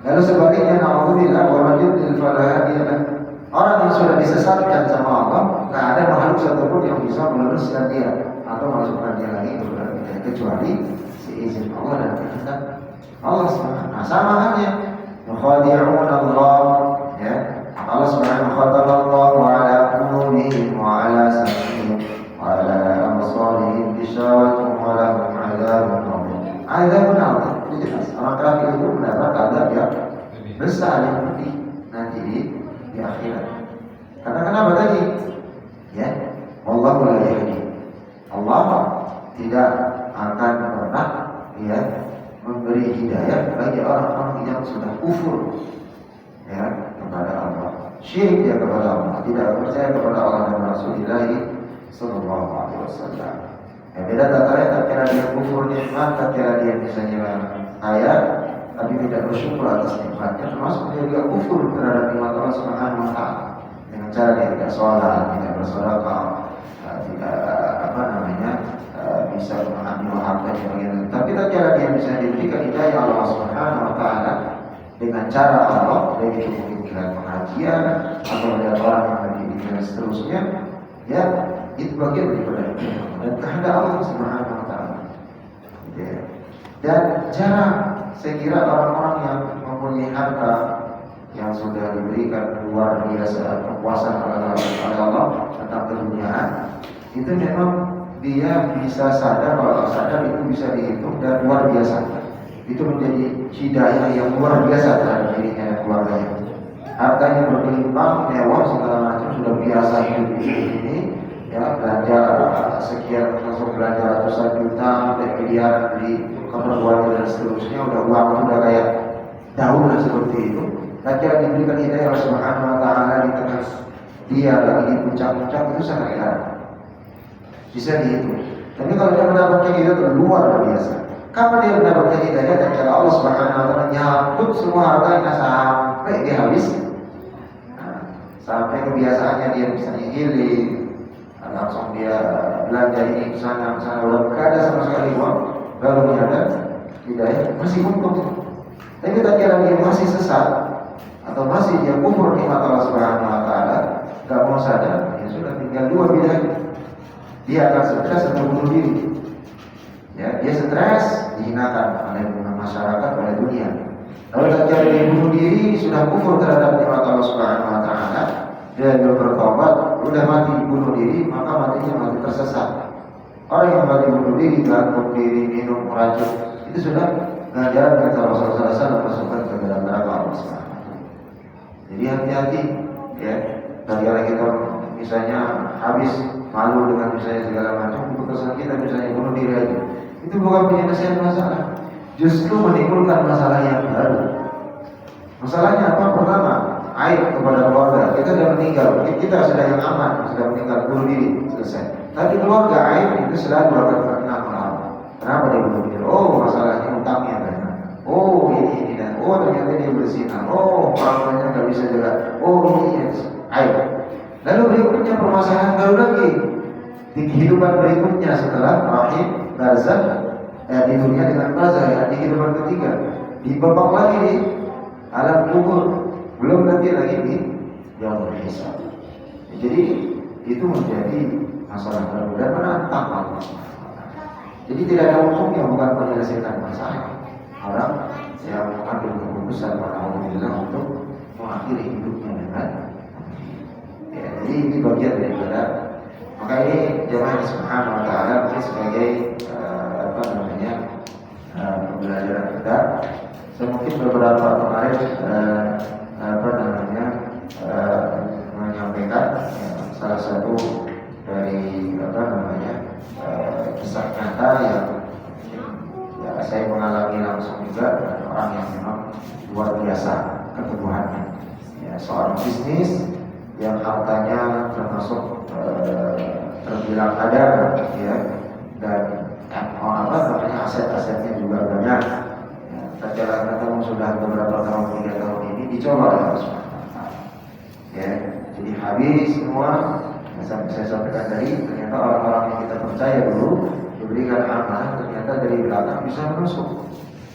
Speaker 1: Lalu sebaliknya na'udzubillah wa man yudlil fala hadiya lahu. Orang yang sudah disesatkan sama Allah, tidak ada makhluk makhluk satupun yang bisa meluruskan dia atau masukkan dia lagi ke dalam hidayah kecuali seizin Allah dan kehendak Allah SWT. Nah, sama halnya yukhadi'un Allah, ya. Allah Subhanahu wa ta'ala ala qulubihim wa ala sam'ihim wa ala absarihim ghishawatun wa lahum 'adzabun 'adzim. Adzabun 'adzim itu jelas. Orang kafir itu mendapat azab yang besar yang pedih nanti di akhirat. Karena kenapa tadi? Ya, wallahu la yahdi. Allah tidak akan pernah ya memberi hidayah bagi orang-orang yang sudah kufur ya kepada Allah, syirik dia kepada Allah, tidak percaya kepada Allah dan Rasulullah sallallahu alaihi wasallam. Ya, beda datanya tak kira dia kufur nikmat, tak kira dia misalnya kaya tapi tidak bersyukur atas nikmatnya, termasuk dia juga kufur terhadap nikmat Allah Subhanahu wa taala dengan cara dia tidak sholat, tidak bersedekah, tidak bisa mengambil harta sebagainya. Tapi tak kira dia bisa diberikan hidayah Allah Subhanahu wa taala dengan cara Allah, baik itu mungkin dengan pengajian atau melihat orang yang mendidik dan seterusnya, ya itu bagian daripada dan kehendak Allah Subhanahu wa taala. Ya. Dan jarang saya kira orang-orang yang mempunyai harta yang sudah diberikan luar biasa kekuasaan oleh Allah tentang keduniaan itu memang dia bisa sadar bahwa sadar itu bisa dihitung dan luar biasa. Itu menjadi hidayah yang luar biasa terhadap dirinya dan keluarganya. Hartanya berlimpah, mewah segala macam, sudah biasa hidup di sini, ya belanja sekian, masuk belanja ratusan juta, dan miliaran beli keperluan dan seterusnya, udah uang udah kayak daun dan seperti itu. Dan kira diberikan hidayah Allah Subhanahu wa taala di tengah dia lagi di puncak-puncak itu sangat heran. Bisa dihitung. Tapi kalau dia mendapatkan hidayah luar biasa. Kapan dia mendapatkan hidayah dan cara Allah Subhanahu wa taala nyabut semua hartanya sampai dia habis. Nah, sampai kebiasaannya dia misalnya healing, langsung dia belanja ini ke sana udah gak ada sama sekali uang, lalu dia ada hidayah masih untung. Tapi kita kira dia masih sesat atau masih dia kufur nikmat Allah Subhanahu wa taala, gak mau sadar, ya sudah tinggal dua bidang. Dia akan stres atau bunuh diri. Ya, dia stres, dihinakan oleh masyarakat, oleh dunia. Lalu ketika dia bunuh diri, sudah kufur terhadap nikmat Allah Subhanahu wa taala, dia belum bertobat, sudah mati bunuh diri, maka matinya mati tersesat. Orang yang mati bunuh diri, gantung diri, minum racun, itu sudah ganjaran kata Rasulullah SAW masukkan ke dalam neraka Allah Subhanahu wa taala. Jadi hati-hati, ya. Bagi orang kita misalnya habis malu dengan misalnya segala macam, keputusan kita misalnya bunuh diri aja, itu bukan penyelesaian masalah, justru menimbulkan masalah yang baru. Masalahnya apa? Pertama, aib kepada keluarga. Kita sudah meninggal, kita sudah yang aman, sudah meninggal, bunuh diri, selesai. Tapi keluarga aib itu selalu akan terkena malam. Kenapa dia bunuh diri? Oh, masalahnya utangnya banyak. Oh, ini dan oh ternyata dia berzina. Oh, orang tuanya nggak bisa jaga. Oh, ini aib. Lalu berikutnya permasalahan baru lagi di kehidupan berikutnya setelah rahim, barzakh, di dunia dengan barzakh, ya, di kehidupan ketiga dibebak lagi di alam kubur, belum nanti lagi di yaumul hisab. Jadi itu menjadi masalah baru dan menantang Allah. Jadi tidak ada untungnya bukan menyelesaikan masalah orang yang mengambil keputusan alhamdulillah untuk mengakhiri hidupnya dengan ya, jadi ini bagian daripada maka ini jemaah Subhanahu wa taala mungkin sebagai pembelajaran kita. Saya mungkin beberapa kemarin menyampaikan salah satu dari kisah nyata yang ya, saya mengalami langsung juga dengan orang yang memang luar biasa keteguhannya. Ya, seorang bisnis yang hartanya termasuk terbilang ada, ya, dan aset-asetnya juga banyak. Ya, terjalan ketemu sudah beberapa tahun, 3 tahun ini dicoba oleh Allah SWT. Ya, jadi habis semua. Saya sampaikan tadi, ternyata orang-orang yang kita percaya dulu diberikan amanah, ternyata dari belakang bisa menusuk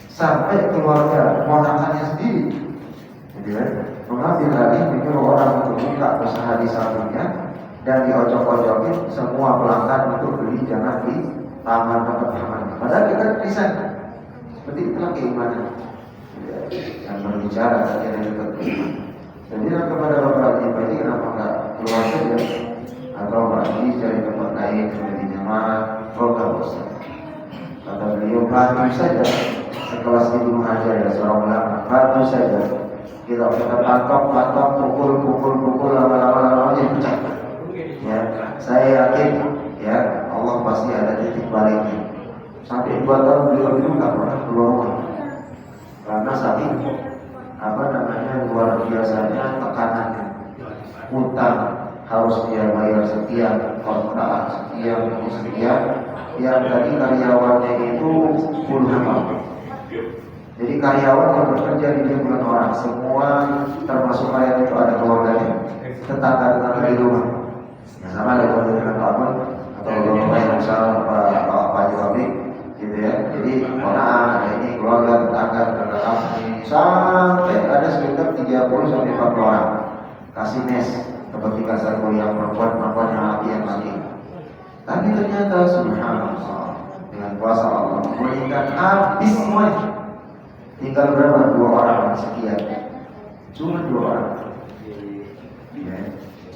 Speaker 1: sampai keluarga ponakannya sendiri. Jadi mengambil alih, menyuruh orang untuk buka usaha di sampingnya, dan diojok-ojokin semua pelanggan untuk beli, jangan di taman taman. Padahal kita desain seperti itulah keimanan yang berbicara saja dari dekat. Jadi kepada beberapa pribadi kenapa nggak keluar saja atau lagi cari tempat lain menjadi jamaah, nggak bosan. Kata beliau, bantu saja sekelas Ibnu Hajar ya seorang ulama, bantu saja kita patok, pukul lama-lama jadi pecah. Ya, saya yakin ya Allah pasti ada titik baliknya. Sampai 2 tahun beliau nggak pernah keluar rumah karena saking luar biasanya tekanannya, utang harus dia bayar sekian, kontrakan sekian, yang tadi karyawannya itu puluhan orang. Jadi karyawan yang bekerja di lingkungan orang semua termasuk karyawan itu ada keluarganya, tetangga di rumah. Ya sama lah kalau dengan Pak atau orang yang misal Pak Jokowi gitu ya. Jadi orang ada ini keluarga tetangga kami sampai ada sekitar 30 sampai 40 orang kasih mes ketika saya kuliah perempuan yang laki. Tapi ternyata subhanallah dengan kuasa Allah meningkat habis semuanya. Tinggal berapa? 2 orang sekian. Cuma 2 orang. Ya,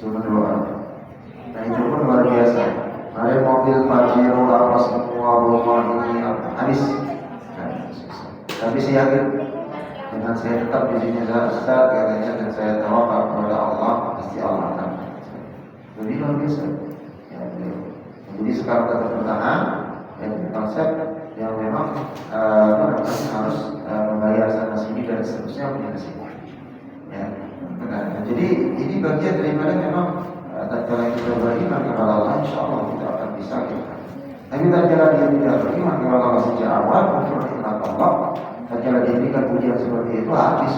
Speaker 1: cuma 2 orang. Nah itu pun luar biasa. Ada mobil Pajero apa semua rumah ini habis. Tapi saya yakin dengan saya tetap di sini Ustaz katanya dan saya tawakal kepada Allah pasti Allah akan. Jadi luar biasa. Ya, jadi sekarang tetap bertahan dan konsep yang memang harus membayar sana sini dan seterusnya punya resiko. Ya, benar. Jadi ini bagian daripada memang tatkala kita beriman kepada Allah, insya Allah kita akan bisa. Tapi tatkala dia tidak beriman kepada Allah sejak awal, memperhatikan Allah, tatkala dia berikan ujian seperti itu habis.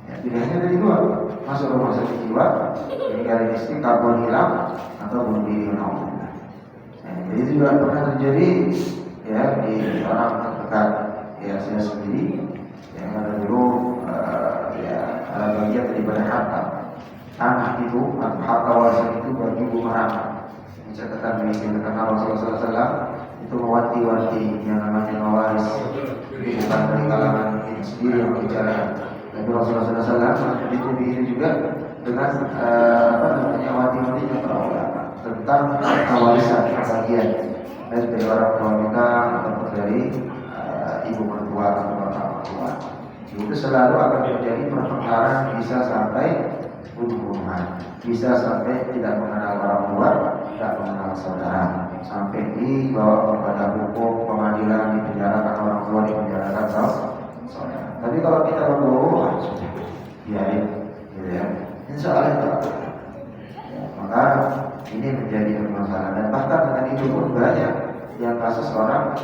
Speaker 1: Ya, pilihannya dari 2, masuk rumah sakit jiwa, meninggalin istri, kabur hilang, atau bunuh diri dengan Allah. Jadi itu juga pernah terjadi ya di orang terdekat ya saya sendiri yang ada dulu ya ada bagian daripada harta tanah itu atau harta warisan itu bagi bumerang. Catatan dikatakan Rasulullah SAW itu mewanti-wanti yang namanya mewaris itu bukan dari kalangan ini sendiri yang bicara. Tapi Rasulullah SAW itu ini juga dengan wanti-wanti yang berulang tentang warisan bagian dari orang tua kita ataupun dari ibu mertua atau bapak mertua. Itu selalu akan terjadi pertengkaran bisa sampai bunuh-bunuhan, bisa sampai tidak mengenal orang tua, tidak mengenal saudara, sampai dibawa kepada hukum pengadilan, dipenjarakan orang tua, dipenjarakan saudara. Tapi kalau kita berdua sudah biarin, gitu ya. Insya Allah itu maka ini menjadi permasalahan dan bahkan dengan itu pun banyak yang kasus orang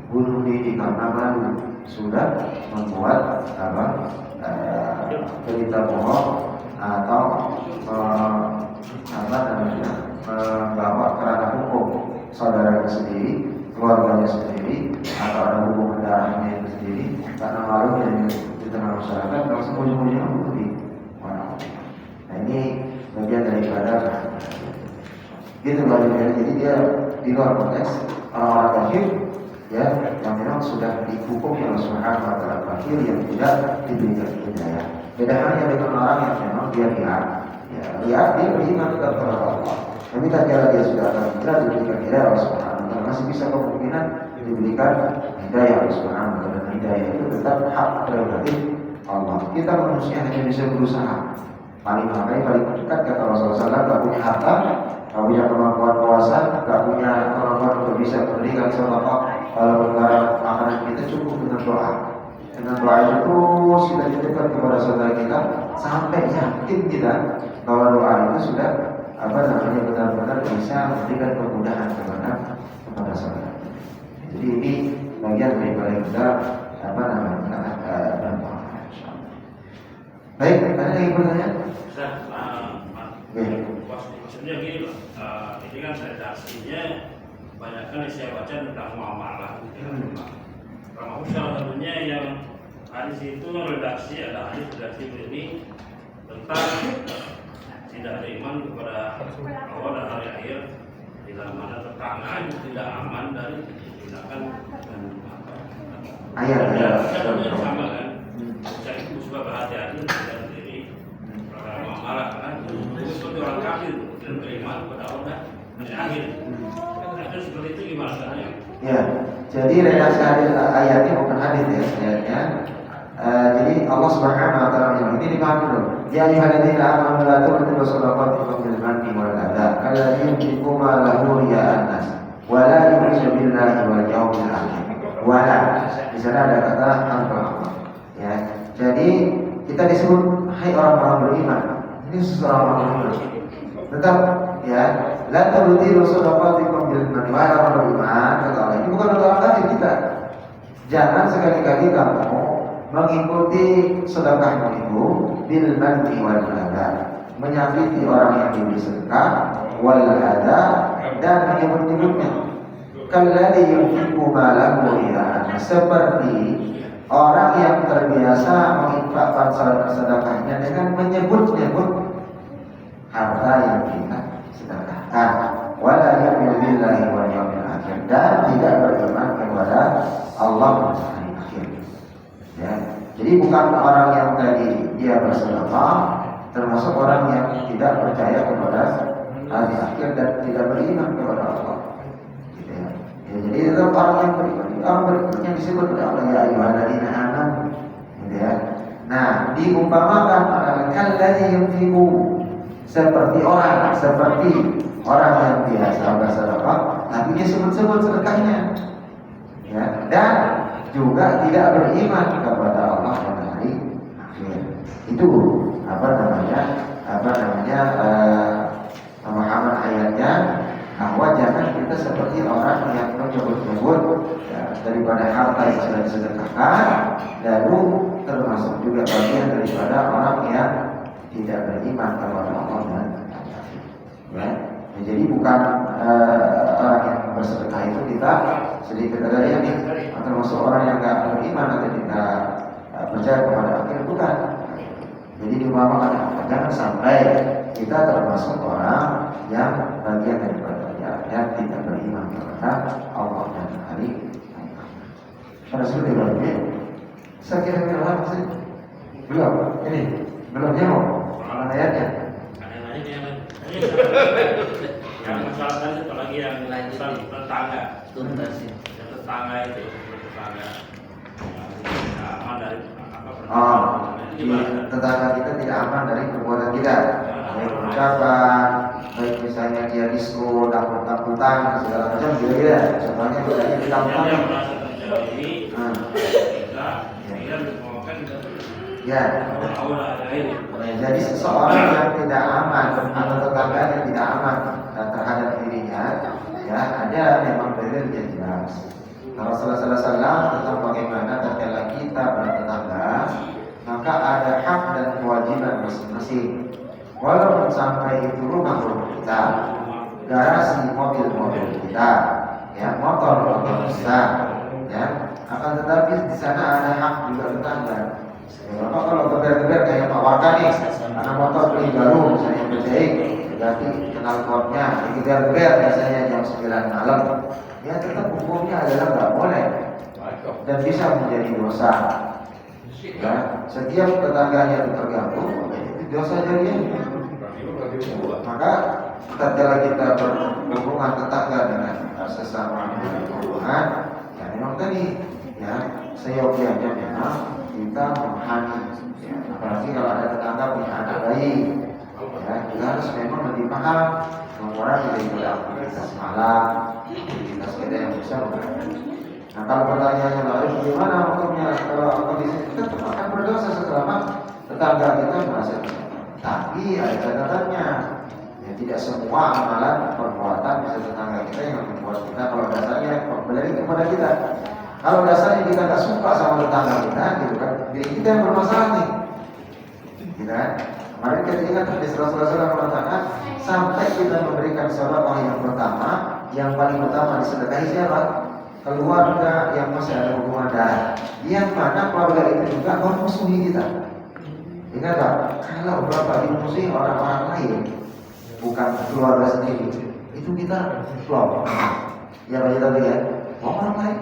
Speaker 1: bunuh diri karena malu sudah membuat berita bohong atau membawa kerana hukum saudaranya sendiri, keluarganya sendiri, atau ada hubungan darahnya itu sendiri karena malu di tengah masyarakat langsung ujung-ujungnya bunuh diri. Nah ini bagian daripada gitu bagian. Jadi dia di luar konteks orang-orang kafir ya yang memang sudah dihukum oleh Subhanahu wa taala kafir yang tidak diberikan hidayah. Beda halnya dengan orang yang memang dia lihat dia beriman kepada Allah. Tapi tatkala dia sudah akan hijrah diberikan hidayah oleh Subhanahu wa taala, masih bisa kemungkinan diberikan hidayah oleh Subhanahu wa taala. Hidayah itu tetap hak prerogatif Allah. Kita manusia hanya bisa berusaha. Paling dekat kata Rasulullah SAW, gak punya harta, gak punya kemampuan kuasa, gak punya kemampuan untuk bisa memberikan sedekah. Kalau perkara makanan kita cukup dengan doa. Dengan doa itu terus kita dekat kepada saudara kita sampai yakin kita bahwa doa itu sudah benar-benar bisa memberikan kemudahan kepada saudara. Jadi ini bagian daripada kita baik, ada lagi pertanyaan?
Speaker 2: Maksudnya gini loh, ini kan redaksinya banyak kan saya baca tentang muamalah. Termasuk salah satunya yang hadis itu redaksi ada hadis redaksi ini tentang tidak beriman kepada Allah dan hari akhir, bila mana tetangga itu tidak aman dari tindakan dan
Speaker 1: Ayat
Speaker 2: sama kan. Saya itu suka berhati-hati dalam diri perkara muamalah kan. Itu seperti orang kafir dan beriman kepada Allah dan hari akhir. Itu seperti itu gimana caranya?
Speaker 1: Ya, jadi redaksi hadis ayatnya bukan hadis ya, ayatnya. Jadi Allah Subhanahu wa taala yang ini dipahami dulu. Ya ayyuhalladzina amanu la tubtilu shadaqatikum bil manni wal adha kalladzi yunfiqu ma lahu riya'an nas wa la yu'minu billahi wal yawmil akhir. Wala di sana ada kata Allah. Ya, jadi kita disebut hai orang-orang beriman. Ini seseorang beriman. Tetap ya, la tubtilu shadaqatikum bil manni wal adha beriman kata Allah. Ini bukan untuk orang kita. Jangan sekali-kali kamu mengikuti sedekahmu itu bil manni wal adha, menyakiti orang yang diberi sedekah wal adha dan menyebut-nyebutnya. Kalladzi yunfiqu malahu ria'an, seperti orang yang terbiasa menginfakkan sedekahnya dengan menyebut-nyebut harta yang kita sedekahkan. Wala yu'minu billahi wal yawmil akhir, dan tidak beriman kepada Allah dan hari akhir. Ya, jadi bukan orang yang tadi dia bersedekah, termasuk orang yang tidak percaya kepada hari akhir dan tidak beriman kepada Allah. Gitu ya. Ya, jadi itu orang yang beriman, orang beriman yang disebut oleh Allah ya ayyuhalladzina amanu. Gitu ya. Nah, diumpamakan kalladzi yunfiqu, seperti orang yang biasa bersedekah, tapi dia sebut-sebut sedekahnya. Ya, dan juga tidak beriman kepada Allah pada hari akhir. Itu pemahaman ayatnya, bahwa jangan kita seperti orang yang menyebut-nyebut ya, daripada harta yang sudah disedekahkan, lalu termasuk juga bagian daripada orang yang tidak beriman kepada Allah dan hari akhir. Ya, jadi bukan orang yang bersedekah itu kita sedikit ada yang termasuk orang yang tidak beriman atau tidak percaya kepada akhir, bukan. Jadi diumpamakan jangan sampai kita termasuk orang yang bagian daripada yang tidak beriman kepada Allah dan hari akhir. Pada sudah berarti saya kira-kira sih belum jauh ayatnya.
Speaker 2: Yang masalah tadi itu lagi yang tetangga. Yang tetangga itu tetangga aman dari
Speaker 1: tetangga kita tidak aman dari perbuatan kita, baik ucapan, baik misalnya dia diskon, takut-takutan, segala macam gitu ya. Contohnya misalnya di kampung. Ya. Jadi seseorang yang tidak aman atau tetangga yang tidak aman terhadap dirinya, ya ada memang dalil yang jelas. Rasulullah SAW tentang bagaimana tatkala kita bertetangga, maka ada hak dan kewajiban masing-masing. Walaupun sampai itu rumah kita, garasi mobil kita, ya motor kita, ya akan tetapi di sana ada hak juga tetangga. Bapak kalau geber-geber kayak Pak Warga nih, karena motor beli baru, misalnya berjahit, berarti kenal potnya, geber-geber biasanya jam 9 malam, ya tetap hukumnya adalah nggak boleh dan bisa menjadi dosa. Ya, setiap tetangganya itu terganggu, itu dosa jadinya. Maka tatkala kita berhubungan tetangga dengan sesama hubungan, ya memang tadi, ya seyogyanya memang kita memahami, ya, apalagi kalau ada tetangga punya anak bayi, ya kita harus memang lebih paham mengurangi daripada aktivitas malam, aktivitas kita yang bisa mengganggu. Nah kalau pertanyaannya lalu bagaimana hukumnya kalau kondisi kita tetap akan berdosa selama tetangga kita merasa bersalah. Tapi ada catatannya, ya tidak semua amalan perbuatan bisa tetangga kita yang membuat kita kalau dasarnya kembali kepada kita. Kalau dasarnya kita nggak suka sama tetangga kita, gitu kan, diri kita yang bermasalah nih, gitu kan. Kemarin kita ingat hadis Rasulullah SAW mengatakan, sampai kita memberikan sedekah yang pertama, yang paling utama disedekahi siapa? Keluarga yang masih ada hubungan darah, yang mana keluarga itu juga memusuhi kita. Ingat tak? Kalau Bapak dimusuhi orang-orang lain, bukan keluarga sendiri, itu kita flop. Ya bagi tadi ya, orang lain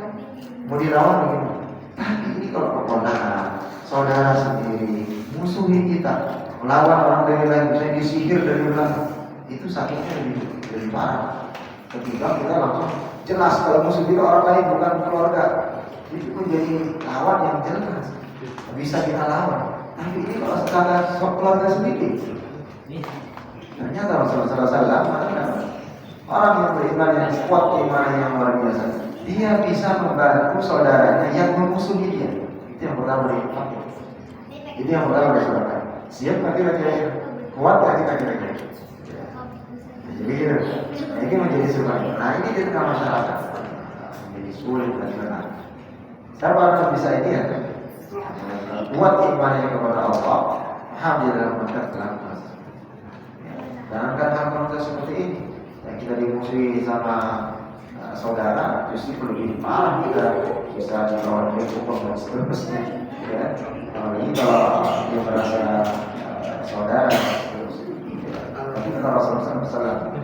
Speaker 1: mau dilawan begini. Tapi ini kalau keponakan, saudara sendiri, musuhi kita, melawan orang dari lain, misalnya disihir dari belakang, itu sakitnya lebih parah. Ketika kita langsung jelas kalau musuh kita orang lain bukan keluarga, itu menjadi lawan yang jelas, bisa kita lawan. Tapi ini kalau secara keluarga sendiri, ternyata Rasulullah SAW orang yang beriman yang kuat iman yang luar biasa, dia bisa membantu saudaranya yang memusuhi dia. Itu yang pertama dipakai. Itu yang pertama disampaikan. Siap nggak kira-kira? Kuat nggak kita kira-kira? Jadi gitu. Nah, ini menjadi sebab. Nah ini di tengah masyarakat menjadi sulit dan benar. Siapa yang bisa ini ya? Kuat imannya kepada Allah. Alhamdulillah dalam konteks jangankan hal-hal seperti ini. Yang kita dimusuhi sama saudara, justru lebih parah kita bisa dilawan oleh hukum dan seterusnya. Ya, ini kalau dia merasa saudara, tapi kalau Rasulullah SAW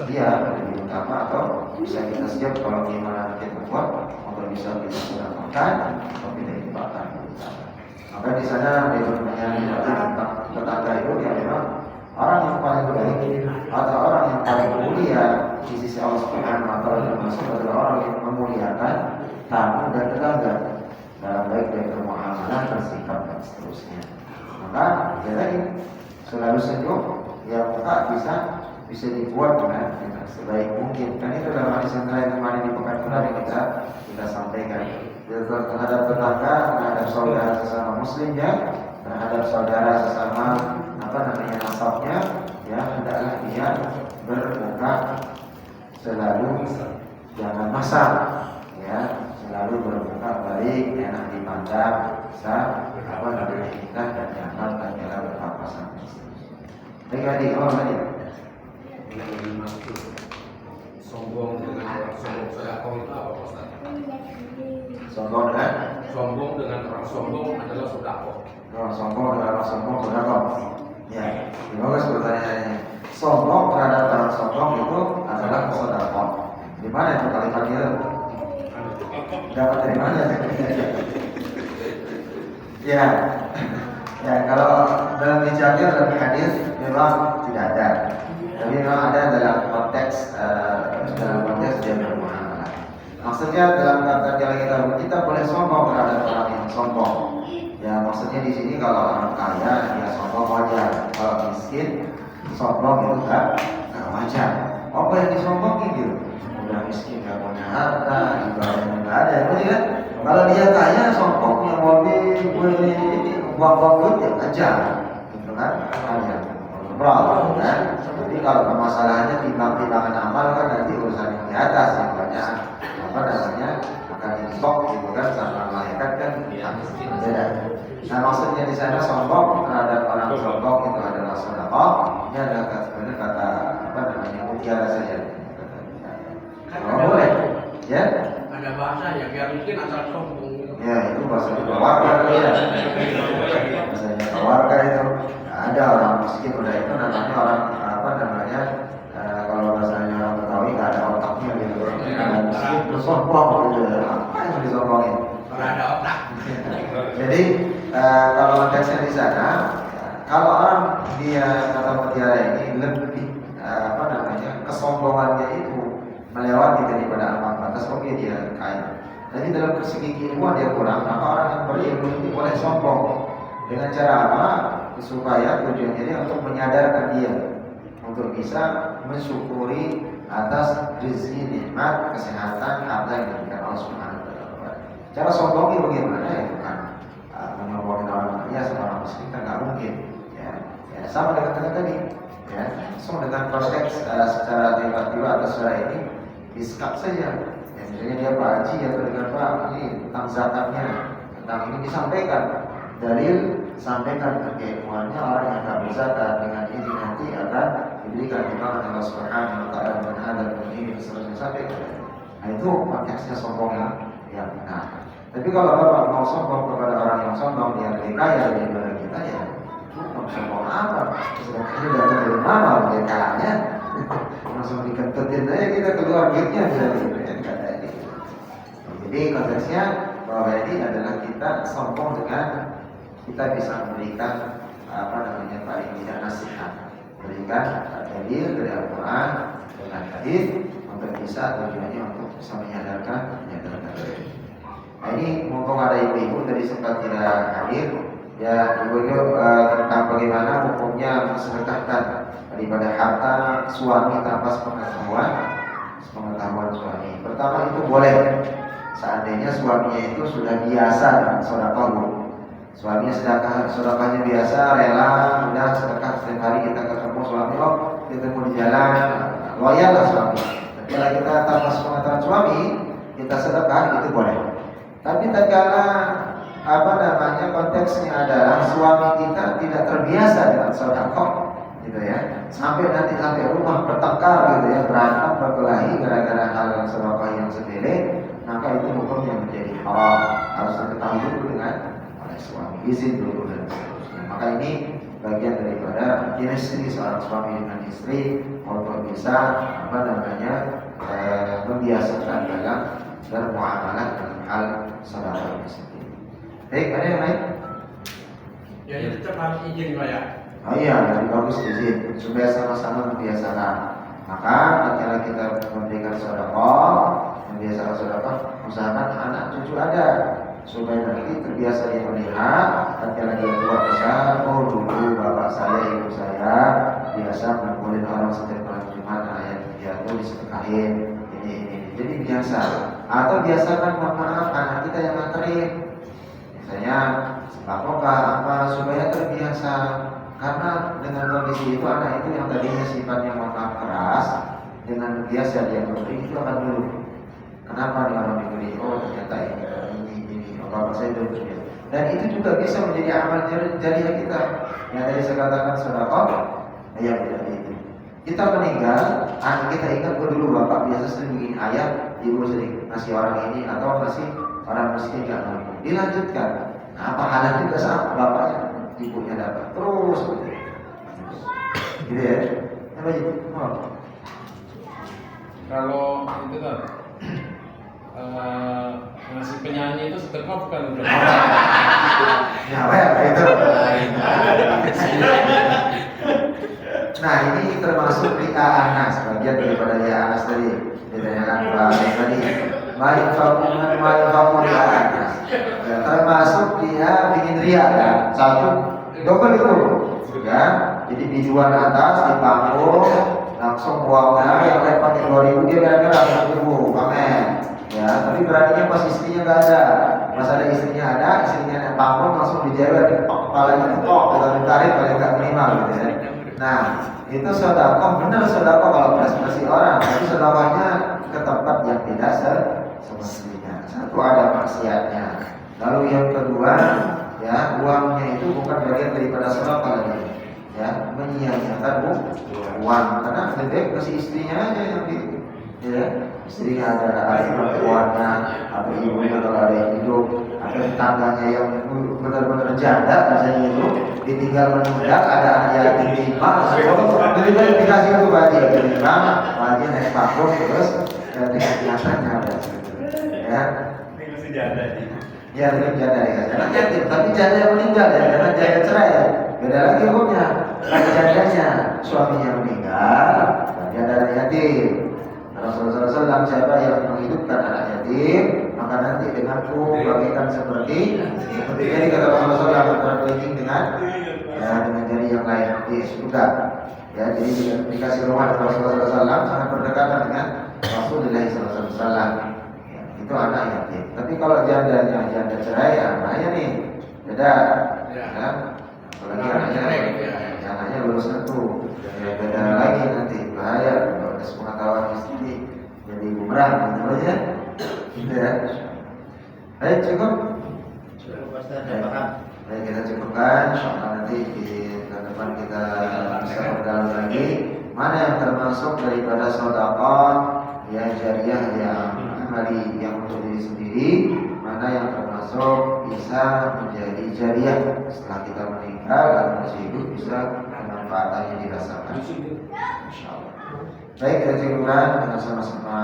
Speaker 1: dia lebih utama atau bisa kita siap kalau gimana kita buat atau bisa kita gunakan atau kita hidupkan. Maka di sana dia bertanya tentang tetangga itu yang memang orang yang paling baik atau orang yang paling mulia di sisi Allah Subhanahu wa taala termasuk adalah orang yang memuliakan tamu dan tetangga dalam baik bermuamalah, bersikap dan seterusnya. Maka jadi selalu senyum, ya muka bisa dibuat dengan sebaik mungkin. Dan itu dalam hadis yang lain kemarin di pekan kemarin kita sampaikan terhadap tetangga, terhadap saudara sesama muslimnya, terhadap saudara sesama nasabnya, ya hendaklah dia bermuka selalu jangan masam, ya selalu bermuka baik, enak dipandang, bisa kita dan jangan dalam berpapasan. Baik tadi, tadi
Speaker 3: sombong dengan orang sombong sedekah itu apa Ustaz?
Speaker 1: Sombong dengan
Speaker 3: orang sombong adalah sedekah.
Speaker 1: Orang sombong dengan orang sombong sedekah. Ya, bagus pertanyaannya. Sombong terhadap orang sombong itu adalah sedekah. Di mana itu kalimat itu? Dapat dari mana? Ya, ya kalau dalam dijaga dalam hadis memang tidak ada. Tapi memang ada dalam konteks dia bermuamalah. Maksudnya dalam kata kita boleh sombong terhadap orang yang sombong. Ya maksudnya di sini kalau orang kaya dia sombong wajar. Kalau miskin sombong itu enggak wajar. Apa yang disombongin gitu? Udah miskin nggak punya harta, ibadahnya nggak ada, itu kan? Kalau dia kaya sombong punya mobil, buang-buang duit ya wajar, gitu kan? Wajar. Problem, kan? Jadi kalau permasalahannya timbang-timbangan amal kan nanti urusan yang di atas yang banyak akan disok gitu kan sama malaikat kan beda. Nah maksudnya di sana sombong terhadap orang sombong itu adalah sedekah. Ini adalah kata mutiara saja. Oh, boleh, ya?
Speaker 3: Ada bahasanya biar mungkin asal sombong.
Speaker 1: Ya itu bahasa keluarga ya. Bahasanya keluarga itu. Ada orang miskin udah itu namanya orang kalau bahasanya orang Betawi nggak ada otaknya gitu. Miskin terus sombong gitu. Apa yang disombongin?
Speaker 3: Kalau ada otak.
Speaker 1: Jadi kalau konteksnya di sana, kalau orang dia kata mutiara ini lebih kesombongannya itu melewati daripada ambang batas, oke dia kaya. Jadi dalam segi keilmuan dia kurang, maka orang yang berilmu ini boleh sombong dengan cara apa? Supaya tujuannya dia untuk menyadarkan dia untuk bisa mensyukuri atas rezeki, nikmat, kesehatan, harta yang diberikan Allah Subhanahu wa taala. Cara sombongnya bagaimana? Ya bukan menyombongkan orang kaya sama orang miskin kan nggak mungkin. Ya, sama dengan tadi. Ya, sama dengan konteks secara tiba-tiba atau secara ini disekap saja. Ya, misalnya dia Pak Haji atau dengan Pak ini tentang zakatnya, tentang ini disampaikan dalil, sampaikan keilmuannya orang yang tak berzakat dengan ini nanti akan diberikan imbalan Allah Subhanahu wa taala dengan hadal ini seterusnya sampaikan. Nah itu konteksnya sombong yang benar. Tapi kalau Bapak mau sombong kepada orang yang sombong dia lebih kaya daripada kita ya apa? Sedekahnya datang dari mana mereka-nya? Langsung dikentutin aja kita keluar duitnya katanya. Jadi konteksnya bahwa ini adalah kita sombong dengan kita bisa memberikan paling tidak nasihat, berikan dalil dari Al-Quran dengan hadis untuk bisa tujuannya untuk bisa menyadarkan. Nah ini mumpung ada ibu-ibu tadi sempat tidak hadir, ya ibu-ibu tentang bagaimana hukumnya mensedekahkan daripada harta suami tanpa sepengetahuan suami. Pertama itu boleh seandainya suaminya itu sudah biasa dengan sedekah. Suaminya sedekahnya biasa, rela, udah sedekah setiap hari kita ketemu suami, ketemu di jalan, loyal lah suami. Tapi kalau kita tanpa sepengetahuan suami, kita sedekah itu boleh. Tapi tatkala konteksnya adalah suami kita tidak terbiasa dengan sedekah, gitu ya, sampai rumah bertengkar gitu ya, berantem berkelahi gara-gara hal yang sedekah yang sepele, maka itu hukumnya menjadi haram, harus diketahui dulu dengan oleh suami, izin dulu dan seterusnya. Maka ini bagian daripada chemistry seorang suami dengan istri untuk bisa membiasakan dalam bermuamalah dalam hal sedekah ini sendiri. Baik, ada yang lain?
Speaker 3: Ya itu cepat izin Pak ya.
Speaker 1: Oh iya, lebih bagus izin supaya sama-sama membiasakan. Maka ketika kita memberikan sedekah, membiasakan sedekah, usahakan anak cucu ada supaya nanti terbiasa dia melihat. Ketika dia tua besar, dulu bapak saya, ibu saya biasa ngumpulin orang setiap malam Jumat, ayat dia tuh disedekahin ini. Jadi biasa. Atau biasakan maaf anak kita yang nganterin, misalnya sembako apa supaya terbiasa. Karena dengan kondisi itu anak itu yang tadinya sifatnya keras, dengan biasa dia memberi itu akan dulu. Kenapa nih orang diberi? Oh ternyata ini bapak saya dulu. Dan itu juga bisa menjadi amal jariah kita. Yang tadi saya katakan sedekah, ayam tidak itu. Kita meninggal, anak kita ingat dulu bapak biasa sering bikin ayam, ibu sering ngasih orang ini atau ngasih orang miskin nggak mampu. Dilanjutkan. Nah, pahala juga sama bapaknya, ibunya dapat terus begitu. Gitu ya. Apa itu?
Speaker 3: Kalau itu kan ngasih penyanyi itu sedekah bukan?
Speaker 1: Ya, itu. Nah, ini termasuk Ria Anas, bagian daripada Ria Anas tadi. Ditanyakan Pak tadi. Baik fakuman Ria Anas. Ya, termasuk dia bikin ria kan. Satu double itu. Ya, jadi bijuan atas di panggung langsung buangnya yang lain pakai 2.000 dia gara-gara 1.000 pamer. Ya, tapi beraninya pas istrinya nggak ada. Pas ada istrinya ada panggung langsung dijewer di kepalanya tok, kita ditarik kalau nggak terima gitu ya. Nah, itu sedekah, benar sedekah kalau prestasi orang, tapi sedekahnya ke tempat yang tidak semestinya. Satu ada maksiatnya. Lalu yang kedua, ya uangnya itu bukan bagian daripada sedekah lagi. Ya, menyia-nyiakan uang karena lebih kasih istrinya aja yang ya, istrinya ada keluarga, atau ibunya kalau ada yang hidup, atau tetangganya yang benar-benar janda misalnya itu ditinggal meninggal, ada anak yatim lima, lebih baik dikasih itu baji, baji naik panggung terus dan kegiatannya ada, ya.
Speaker 2: Ini masih janda nih.
Speaker 1: Ya, ini janda dikasih anak yatim, tapi janda yang meninggal ya, karena janda cerai ya, beda lagi hukumnya. Jandanya suaminya meninggal, janda anak yatim. Rasulullah SAW siapa yang menghidupkan anak yatim, maka nanti denganku bagaikan seperti jadi kata Rasulullah SAW berkeliling dengan jari yang lain di surga. Ya, jadi dikasih rumah Rasulullah SAW sangat berdekatan dengan Rasulullah SAW. Ya, itu anak yatim. Tapi kalau janda cerai, anaknya nih beda. Ya, apalagi anaknya lulus tentu. Ya, beda lagi nanti bahaya. Sepengetahuan istri jadi bumerang namanya gitu ya. Baik, cukup. Baik, kita cukupkan. Insyaallah nanti di depan kita bisa berdalam lagi mana yang termasuk daripada sedekah yang jariah yang amali yang untuk diri sendiri, mana yang termasuk bisa menjadi jariah setelah kita meninggal dan masih hidup bisa kemanfaatannya dirasakan. Insyaallah. Baik, kita cukupkan dengan sama-sama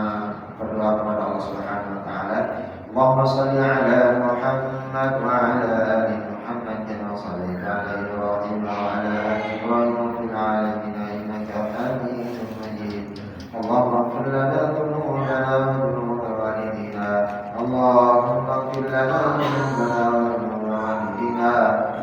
Speaker 1: berdoa kepada Allah Subhanahu wa taala. Allahumma shalli ala Muhammad wa ala ali Muhammad kama shallaita ala Ibrahim wa ala ali Ibrahim fil alamin innaka Hamidum Majid. Allahumma ighfir lana dhunubana wa dhunub walidina. Allahumma ighfir lana dhunubana wa dhunub walidina.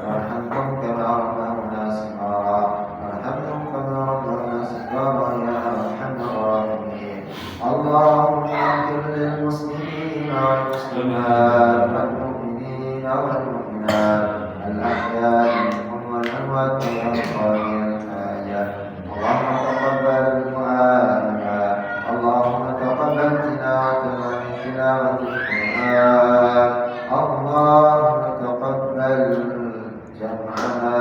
Speaker 1: Warhamhum kama rabbawna shighara. Warhamhum kama rabbawna shighara ya arhamar rahimin. Allahumma ighfir lil muslimin wal muslimat wal mu'minin wal mu'minat al-ahya'i minhum wal amwat ya qadiyal hajat. Allahumma taqabbal du'ana. Allahumma taqabbal tilawatana min tilawatil Qur'an. Allahumma taqabbal jam'ana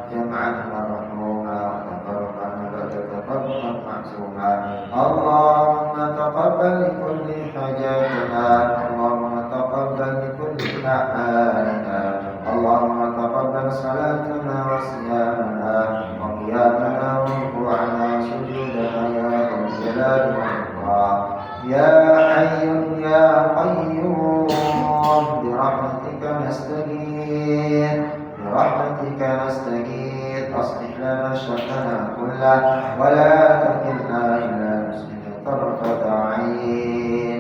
Speaker 1: jam'an marhuma wa taqabbal ba'da taqabbal ma'suma. Allahumma taqabbal li kulli hajatina. Allahumma taqabbal li kulli a'malina. Allahumma taqabbal salatana wa siyamana wa qiyamana wa ruku'ana wa sujudana ya Rabbal jalali wal ikram. Ya Hayyun ya Qayyum bi rahmatika nastaghith. برحمتك نستغيث أصلح لنا شأننا كله ولا تكلنا إلى نفسنا طرفة عين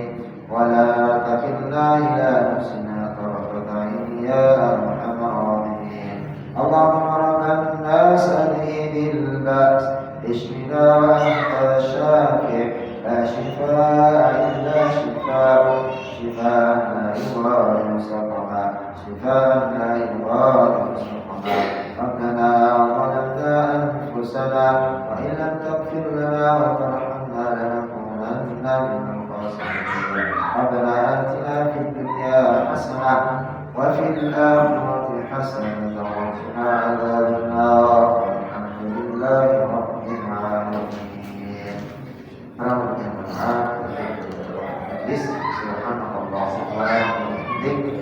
Speaker 1: ولا تكلنا إلى نفسنا طرفة عين يا أرحم الراحمين. اللهم رب الناس أذهب البأس اشفنا وأنت الشافي لا شفاء إلا شفاءك شفاء لا يغادر سقما شفاء لا يغادر سقما. ربنا ظلمنا أنفسنا وإن لم تغفر لنا وترحمنا لنكونن من الخاسرين. ربنا آتنا في الدنيا حسنة وفي الآخرة حسنة وقنا عذاب النار. والحمد لله رب العالمين. سبحانك اللهم وبحمدك